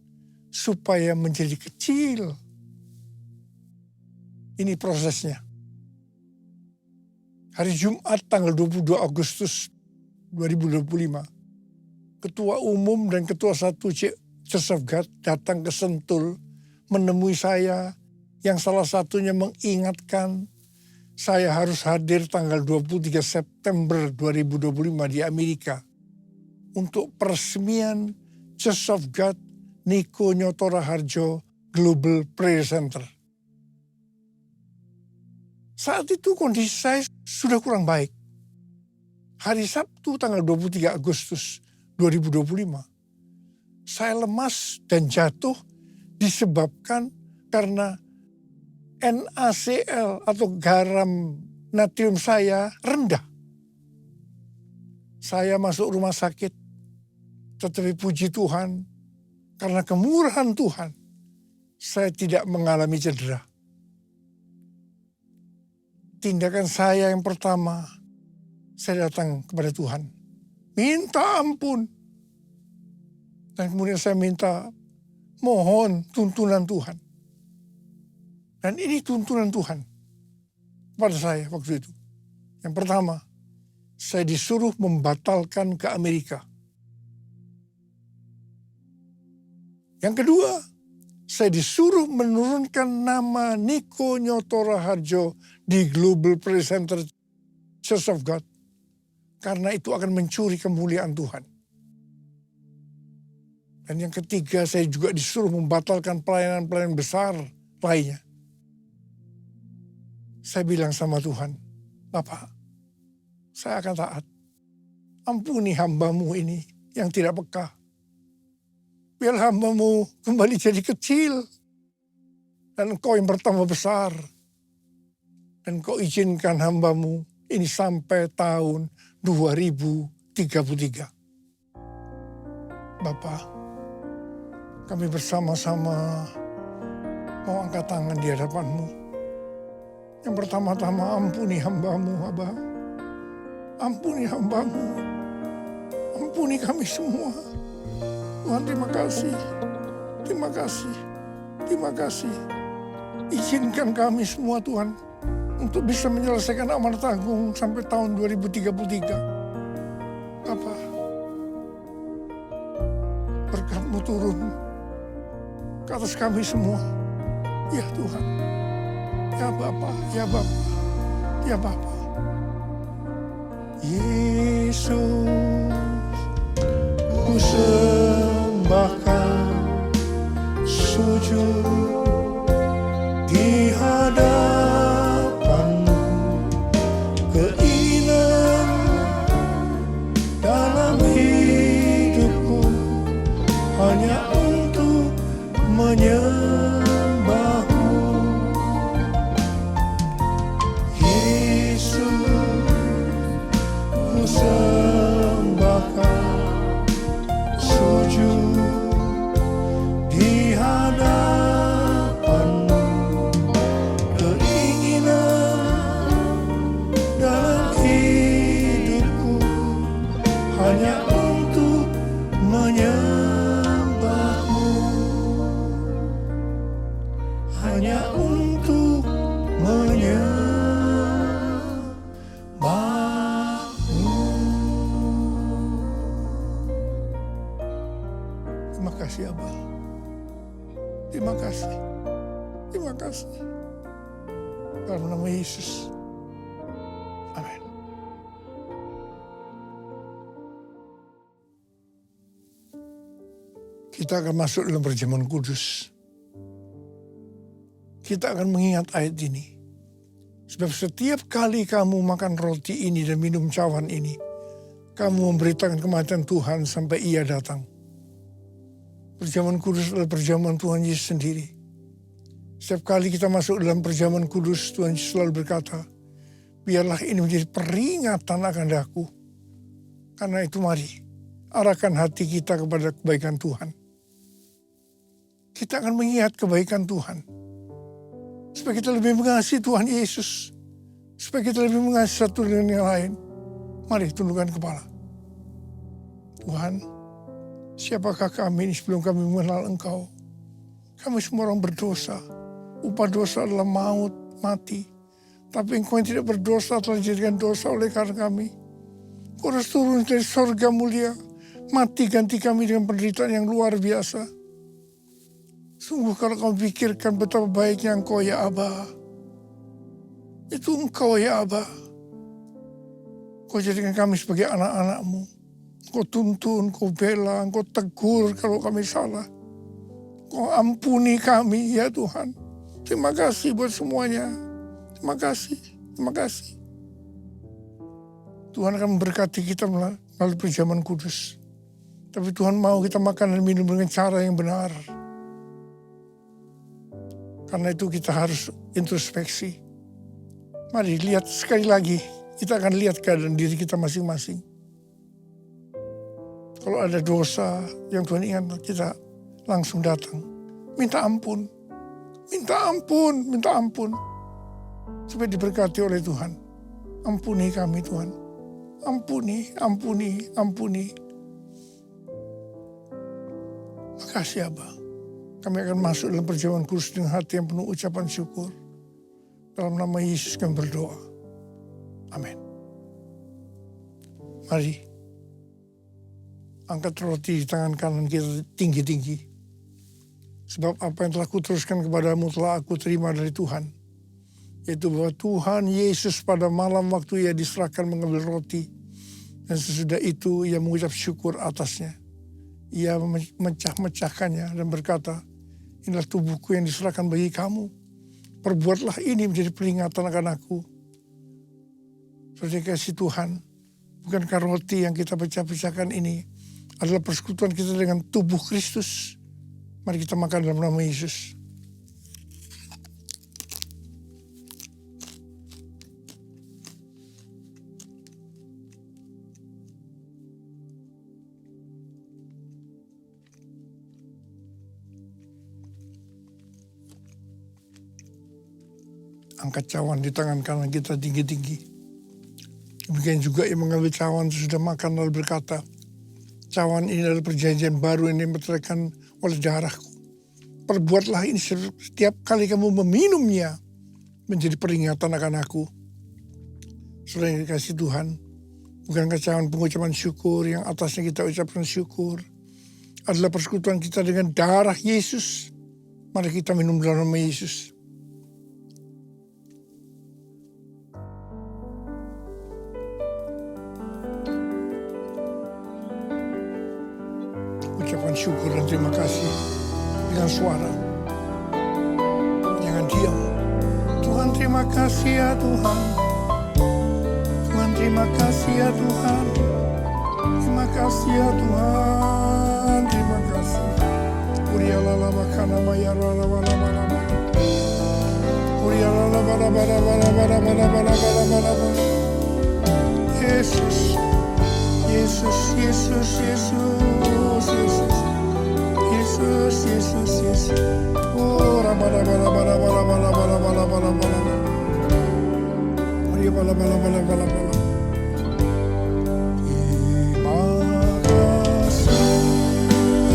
supaya menjadi kecil. Ini prosesnya. Hari Jumat tanggal 22 Agustus 2025, Ketua Umum dan Ketua Satu Church of God datang ke Sentul menemui saya yang salah satunya mengingatkan saya harus hadir tanggal 23 September 2025 di Amerika untuk peresmian Church of God Niko Nyoto Raharjo Global Prayer Center. Saat itu kondisi saya sudah kurang baik. Hari Sabtu tanggal 23 Agustus 2025, saya lemas dan jatuh disebabkan karena NaCl atau garam natrium saya rendah. Saya masuk rumah sakit, tetapi puji Tuhan, karena kemurahan Tuhan, saya tidak mengalami cedera. Tindakan saya yang pertama, saya datang kepada Tuhan, minta ampun. Dan kemudian saya minta, mohon tuntunan Tuhan. Dan ini tuntunan Tuhan kepada saya waktu itu. Yang pertama, saya disuruh membatalkan ke Amerika. Yang kedua, saya disuruh menurunkan nama Niko Nyoto Raharjo di Global Prayer Center Church of God. Karena itu akan mencuri kemuliaan Tuhan. Dan yang ketiga, saya juga disuruh membatalkan pelayanan-pelayanan besar lainnya. Saya bilang sama Tuhan, Bapak, saya akan taat. Ampuni hamba-Mu ini yang tidak peka. Biar hamba-Mu kembali jadi kecil. Dan Engkau yang bertambah besar. Dan Engkau izinkan hamba-Mu ini sampai tahun 2033. Bapak, kami bersama-sama mau angkat tangan di hadapan-Mu. Yang pertama-tama ampuni hamba-Mu, Abah. Ampuni hamba-Mu. Ampuni kami semua. Tuhan, terima kasih. Terima kasih. Terima kasih. Izinkan kami semua, Tuhan, untuk bisa menyelesaikan amanat agung sampai tahun 2033. Bapak, berkat-Mu turun ke atas kami semua. Ya Tuhan. Ya Bapa, ya Bapa, ya Bapa. Yesus, ku sembahkan, sujud di hadapan-Mu. Keinginan dalam hidupku hanya untuk menyembah-Mu. Yesus, ku sembahkan, sujud di hadapan-Mu. Keinginan dalam hidupku hanya untuk menyembah-Mu. Hanya untuk menyembah-Mu. Terima kasih, Abah. Terima kasih. Terima kasih. Dalam nama Yesus. Amin. Kita akan masuk dalam perjamuan kudus. Kita akan mengingat ayat ini. Sebab setiap kali kamu makan roti ini dan minum cawan ini, kamu memberitakan kematian Tuhan sampai Ia datang. Perjamuan kudus adalah perjamuan Tuhan Yesus sendiri. Setiap kali kita masuk dalam perjamuan kudus, Tuhan Yesus selalu berkata, biarlah ini menjadi peringatan akan aku. Karena itu mari, arahkan hati kita kepada kebaikan Tuhan. Kita akan mengingat kebaikan Tuhan. Supaya kita lebih mengasihi Tuhan Yesus. Supaya kita lebih mengasihi satu dengan yang lain. Mari tundukkan kepala. Tuhan, siapakah kami ini sebelum kami mengenal Engkau? Kami semua orang berdosa. Upah dosa adalah maut, mati. Tapi Engkau yang tidak berdosa telah dijadikan dosa oleh karena kami. Engkau harus turun dari sorga mulia. Mati ganti kami dengan penderitaan yang luar biasa. Sungguh kalau kau pikirkan betapa baiknya Engkau ya Abah. Itu Engkau ya Abah. Kau jadikan kami sebagai anak-anak-Mu. Kau tuntun, kau bela, kau tegur kalau kami salah. Kau ampuni kami ya Tuhan. Terima kasih buat semuanya. Terima kasih, terima kasih. Tuhan akan memberkati kita melalui perjamuan kudus. Tapi Tuhan mau kita makan dan minum dengan cara yang benar. Karena itu kita harus introspeksi. Mari lihat sekali lagi. Kita akan lihat keadaan diri kita masing-masing. Kalau ada dosa yang Tuhan ingat, kita langsung datang. Minta ampun. Minta ampun, minta ampun. Supaya diberkati oleh Tuhan. Ampuni kami Tuhan. Ampuni, ampuni, ampuni. Makasih Abah. Kami akan masuk dalam perjamuan kudus dengan hati yang penuh ucapan syukur. Dalam nama Yesus kami berdoa. Amin. Mari. Angkat roti di tangan kanan kita tinggi-tinggi. Sebab apa yang telah kuteruskan kepadamu telah aku terima dari Tuhan. Yaitu bahwa Tuhan Yesus pada malam waktu Ia diserahkan mengambil roti. Dan sesudah itu ia mengucap syukur atasnya. Ia memecah-mecahkannya dan berkata, inilah tubuhku yang diserahkan bagi kamu. Perbuatlah ini menjadi peringatan akan aku. Saudara kasih Tuhan, bukankah roti yang kita pecah-pecahkan ini adalah persekutuan kita dengan tubuh Kristus? Mari kita makan dalam nama Yesus. Angkat cawan di tangan kanan kita tinggi-tinggi. Demikian juga yang mengambil cawan sudah makan lalu berkata, cawan ini adalah perjanjian baru yang dimeteraikan oleh darahku. Perbuatlah ini setiap kali kamu meminumnya menjadi peringatan akan aku. Saudara yang dikasihi Tuhan, bukankah cawan pengucapan syukur yang atasnya kita ucapkan syukur adalah persekutuan kita dengan darah Yesus? Mari kita minum dalam nama Yesus. Ucapkan syukur dan terima kasih dengan suara. Jangan diam. Tuhan terima kasih ya Tuhan. Tuhan terima kasih ya Tuhan. Terima kasih ya Tuhan. Terima kasih. Urialala makana mayarala wala wala wala. Urialala wala wala wala wala wala wala wala wala. Yesus. Yesus, Yesus, Yesus, Yesus, Yesus, Yesus, Yesus. Oh, rabala bala bala bala bala bala bala bala bala. Maria bala bala bala bala bala. Terima kasih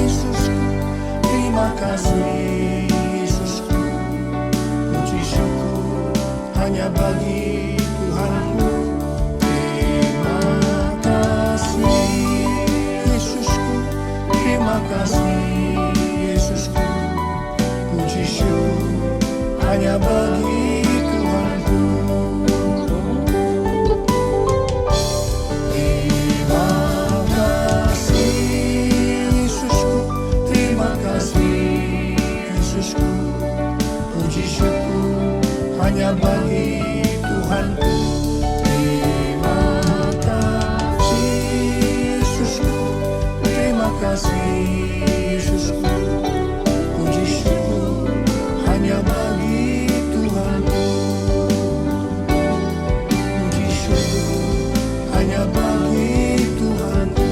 Yesusku, terima kasih Yesusku. Puji syukur hanya bagi Tuhanku. Terima kasih Yesusku, puji syukur hanya bagi Tuhanku. Terima kasih Yesusku, terima kasih Yesusku, puji syukur hanya bagi Tuhanku. Terima kasih Yesusku, terima kasih Yesusku, puji syukur hanya bagi Tuhanku. Puji syukur hanya bagi Tuhanku.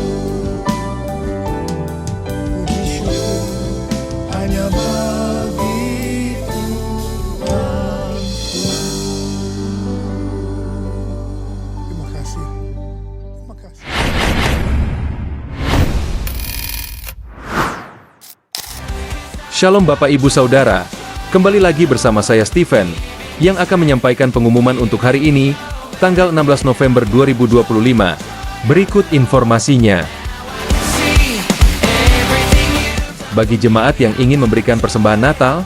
Puji syukur hanya bagi Tuhanku. Terima kasih. Terima kasih. Shalom Bapak Ibu Saudara, kembali lagi bersama saya Stephen, yang akan menyampaikan pengumuman untuk hari ini, tanggal 16 November 2025. Berikut informasinya. Bagi jemaat yang ingin memberikan persembahan Natal,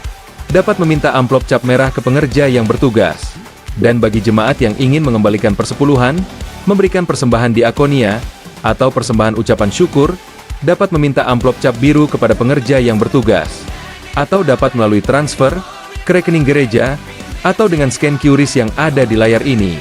dapat meminta amplop cap merah ke pengerja yang bertugas. Dan bagi jemaat yang ingin mengembalikan persepuluhan, memberikan persembahan diakonia, atau persembahan ucapan syukur, dapat meminta amplop cap biru kepada pengerja yang bertugas. Atau dapat melalui transfer, ke rekening gereja, atau dengan scan QRIS yang ada di layar ini.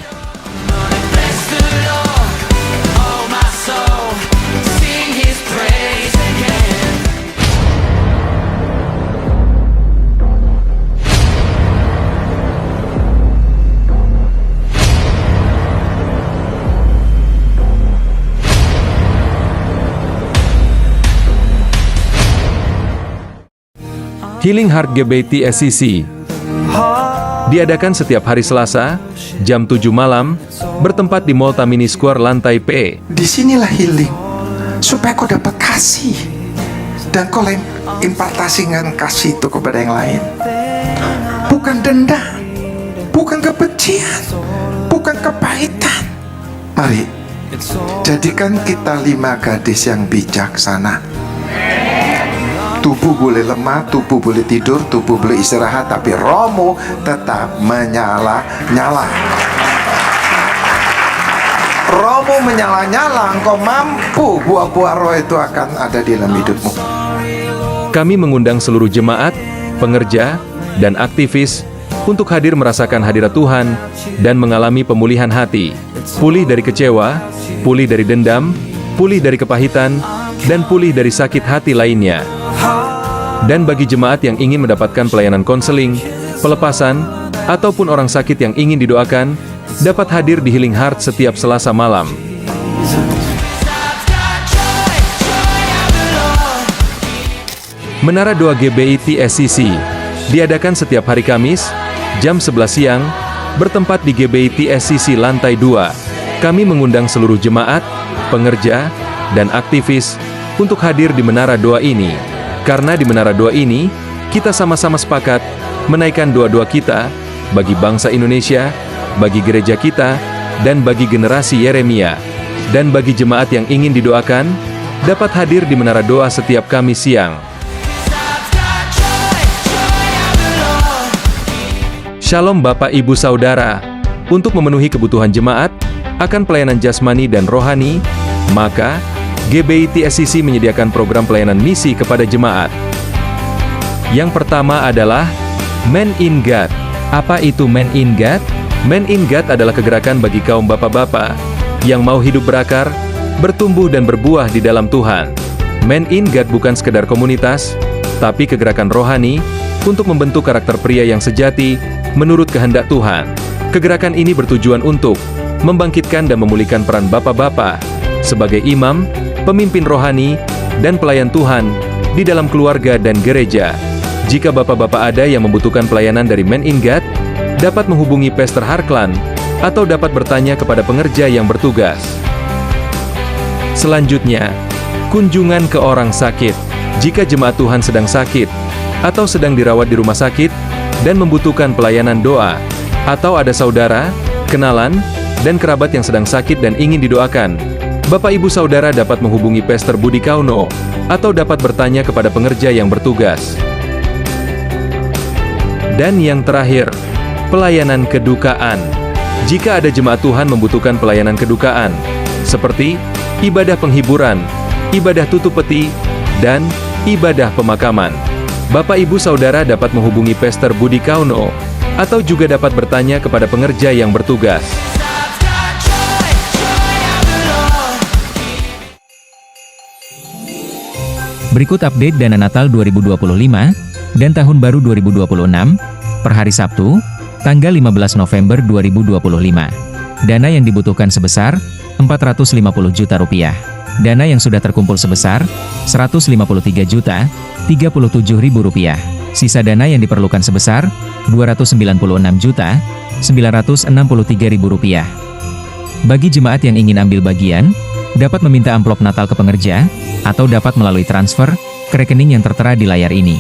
Healing Heart GBT SCC diadakan setiap hari Selasa, jam 7 malam, bertempat di Mall Tamini Square lantai P. Disinilah healing, supaya kau dapat kasih, dan kau impartasikan kasih itu kepada yang lain. Bukan dendam, bukan kebencian, bukan kepahitan. Mari, jadikan kita 5 gadis yang bijaksana. Tubuh boleh lemah, tubuh boleh tidur, tubuh boleh istirahat, tapi rohmu tetap menyala-nyala. rohmu menyala-nyala, engkau mampu, buah-buah roh itu akan ada di dalam hidupmu. Kami mengundang seluruh jemaat, pengerja, dan aktivis untuk hadir merasakan hadirat Tuhan dan mengalami pemulihan hati, pulih dari kecewa, pulih dari dendam, pulih dari kepahitan, dan pulih dari sakit hati lainnya. Dan bagi jemaat yang ingin mendapatkan pelayanan konseling, pelepasan, ataupun orang sakit yang ingin didoakan, dapat hadir di Healing Heart setiap Selasa malam. Menara Doa GBI TSCC diadakan setiap hari Kamis, jam 11 siang, bertempat di GBI TSCC lantai 2. Kami mengundang seluruh jemaat, pengerja, dan aktivis untuk hadir di Menara Doa ini. Karena di Menara Doa ini, kita sama-sama sepakat menaikkan doa-doa kita bagi bangsa Indonesia, bagi gereja kita, dan bagi generasi Yeremia. Dan bagi jemaat yang ingin didoakan, dapat hadir di Menara Doa setiap Kamis siang. Shalom Bapak Ibu Saudara, untuk memenuhi kebutuhan jemaat akan pelayanan jasmani dan rohani, maka GBI TSCC menyediakan program pelayanan misi kepada jemaat. Yang pertama adalah Men in God. Apa itu Men in God? Men in God adalah kegerakan bagi kaum bapak-bapak yang mau hidup berakar, bertumbuh dan berbuah di dalam Tuhan. Men in God bukan sekedar komunitas, tapi kegerakan rohani untuk membentuk karakter pria yang sejati menurut kehendak Tuhan. Kegerakan ini bertujuan untuk membangkitkan dan memulihkan peran bapak-bapak sebagai imam, pemimpin rohani, dan pelayan Tuhan di dalam keluarga dan gereja. Jika bapak-bapak ada yang membutuhkan pelayanan dari Men in God, dapat menghubungi Pastor Harklan atau dapat bertanya kepada pengerja yang bertugas. Selanjutnya, kunjungan ke orang sakit. Jika jemaat Tuhan sedang sakit atau sedang dirawat di rumah sakit dan membutuhkan pelayanan doa, atau ada saudara, kenalan, dan kerabat yang sedang sakit dan ingin didoakan, Bapak Ibu Saudara dapat menghubungi Pastor Budi Kauno atau dapat bertanya kepada pengerja yang bertugas. Dan yang terakhir, pelayanan kedukaan. Jika ada jemaat Tuhan membutuhkan pelayanan kedukaan, seperti ibadah penghiburan, ibadah tutup peti, dan ibadah pemakaman, Bapak Ibu Saudara dapat menghubungi Pastor Budi Kauno atau juga dapat bertanya kepada pengerja yang bertugas. Berikut update dana Natal 2025 dan Tahun Baru 2026 per hari Sabtu, tanggal 15 November 2025. Dana yang dibutuhkan sebesar Rp450 juta. Dana yang sudah terkumpul sebesar Rp153.037.000. Sisa dana yang diperlukan sebesar Rp296.963.000. Bagi jemaat yang ingin ambil bagian, dapat meminta amplop Natal ke pengerja, atau dapat melalui transfer ke rekening yang tertera di layar ini.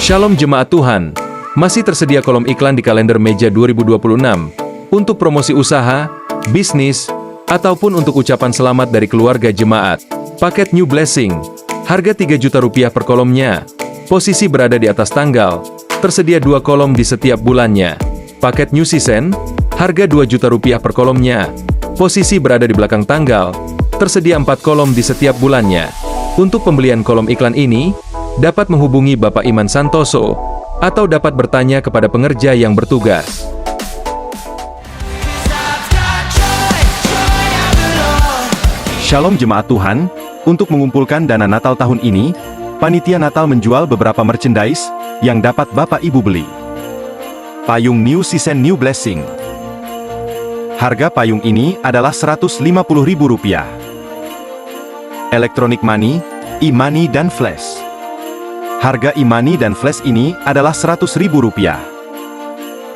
Shalom Jemaat Tuhan, masih tersedia kolom iklan di kalender meja 2026 untuk promosi usaha, bisnis, ataupun untuk ucapan selamat dari keluarga jemaat. Paket New Blessing, harga Rp3 juta per kolomnya. Posisi berada di atas tanggal, tersedia 2 kolom di setiap bulannya. Paket New Season, harga Rp2 juta per kolomnya. Posisi berada di belakang tanggal, tersedia 4 kolom di setiap bulannya. Untuk pembelian kolom iklan ini, dapat menghubungi Bapak Iman Santoso, atau dapat bertanya kepada pengerja yang bertugas. Shalom Jemaat Tuhan, untuk mengumpulkan dana Natal tahun ini, Panitia Natal menjual beberapa merchandise yang dapat Bapak Ibu beli. Payung New Season New Blessing. Harga payung ini adalah Rp150.000. Electronic Money, e-money dan flash. Harga e-money dan flash ini adalah Rp100.000.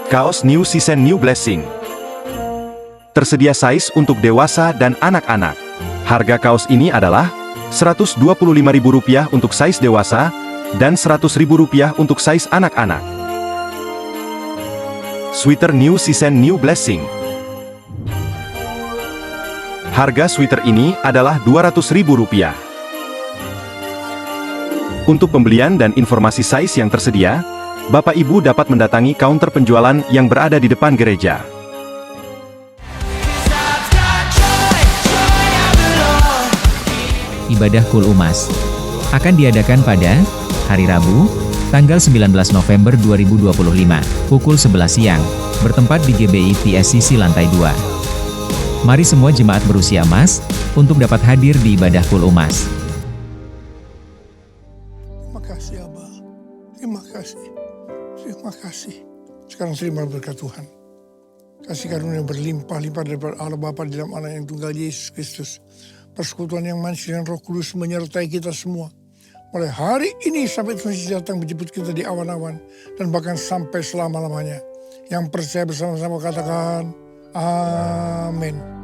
Kaos New Season New Blessing. Tersedia size untuk dewasa dan anak-anak. Harga kaos ini adalah Rp125.000 untuk size dewasa, dan Rp100.000 untuk size anak-anak. Sweater New Season New Blessing. Harga sweater ini adalah Rp200.000. Untuk pembelian dan informasi size yang tersedia, Bapak Ibu dapat mendatangi counter penjualan yang berada di depan gereja. Ibadah Kul Umas akan diadakan pada hari Rabu, tanggal 19 November 2025, pukul 11 siang, bertempat di GBI PSCC lantai 2. Mari semua jemaat berusia emas, untuk dapat hadir di ibadah Kul Umas. Terima kasih Abah. Terima kasih. Terima kasih. Sekarang terima berkat Tuhan. Kasih karunia berlimpah-limpah daripada Allah Bapa di dalam Anak yang tunggal Yesus Kristus. Persekutuan yang manis dengan Roh Kudus menyertai kita semua. Mulai hari ini sampai Tuhan Yesus datang menjemput kita di awan-awan. Dan bahkan sampai selama-lamanya. Yang percaya bersama-sama katakan, Amin.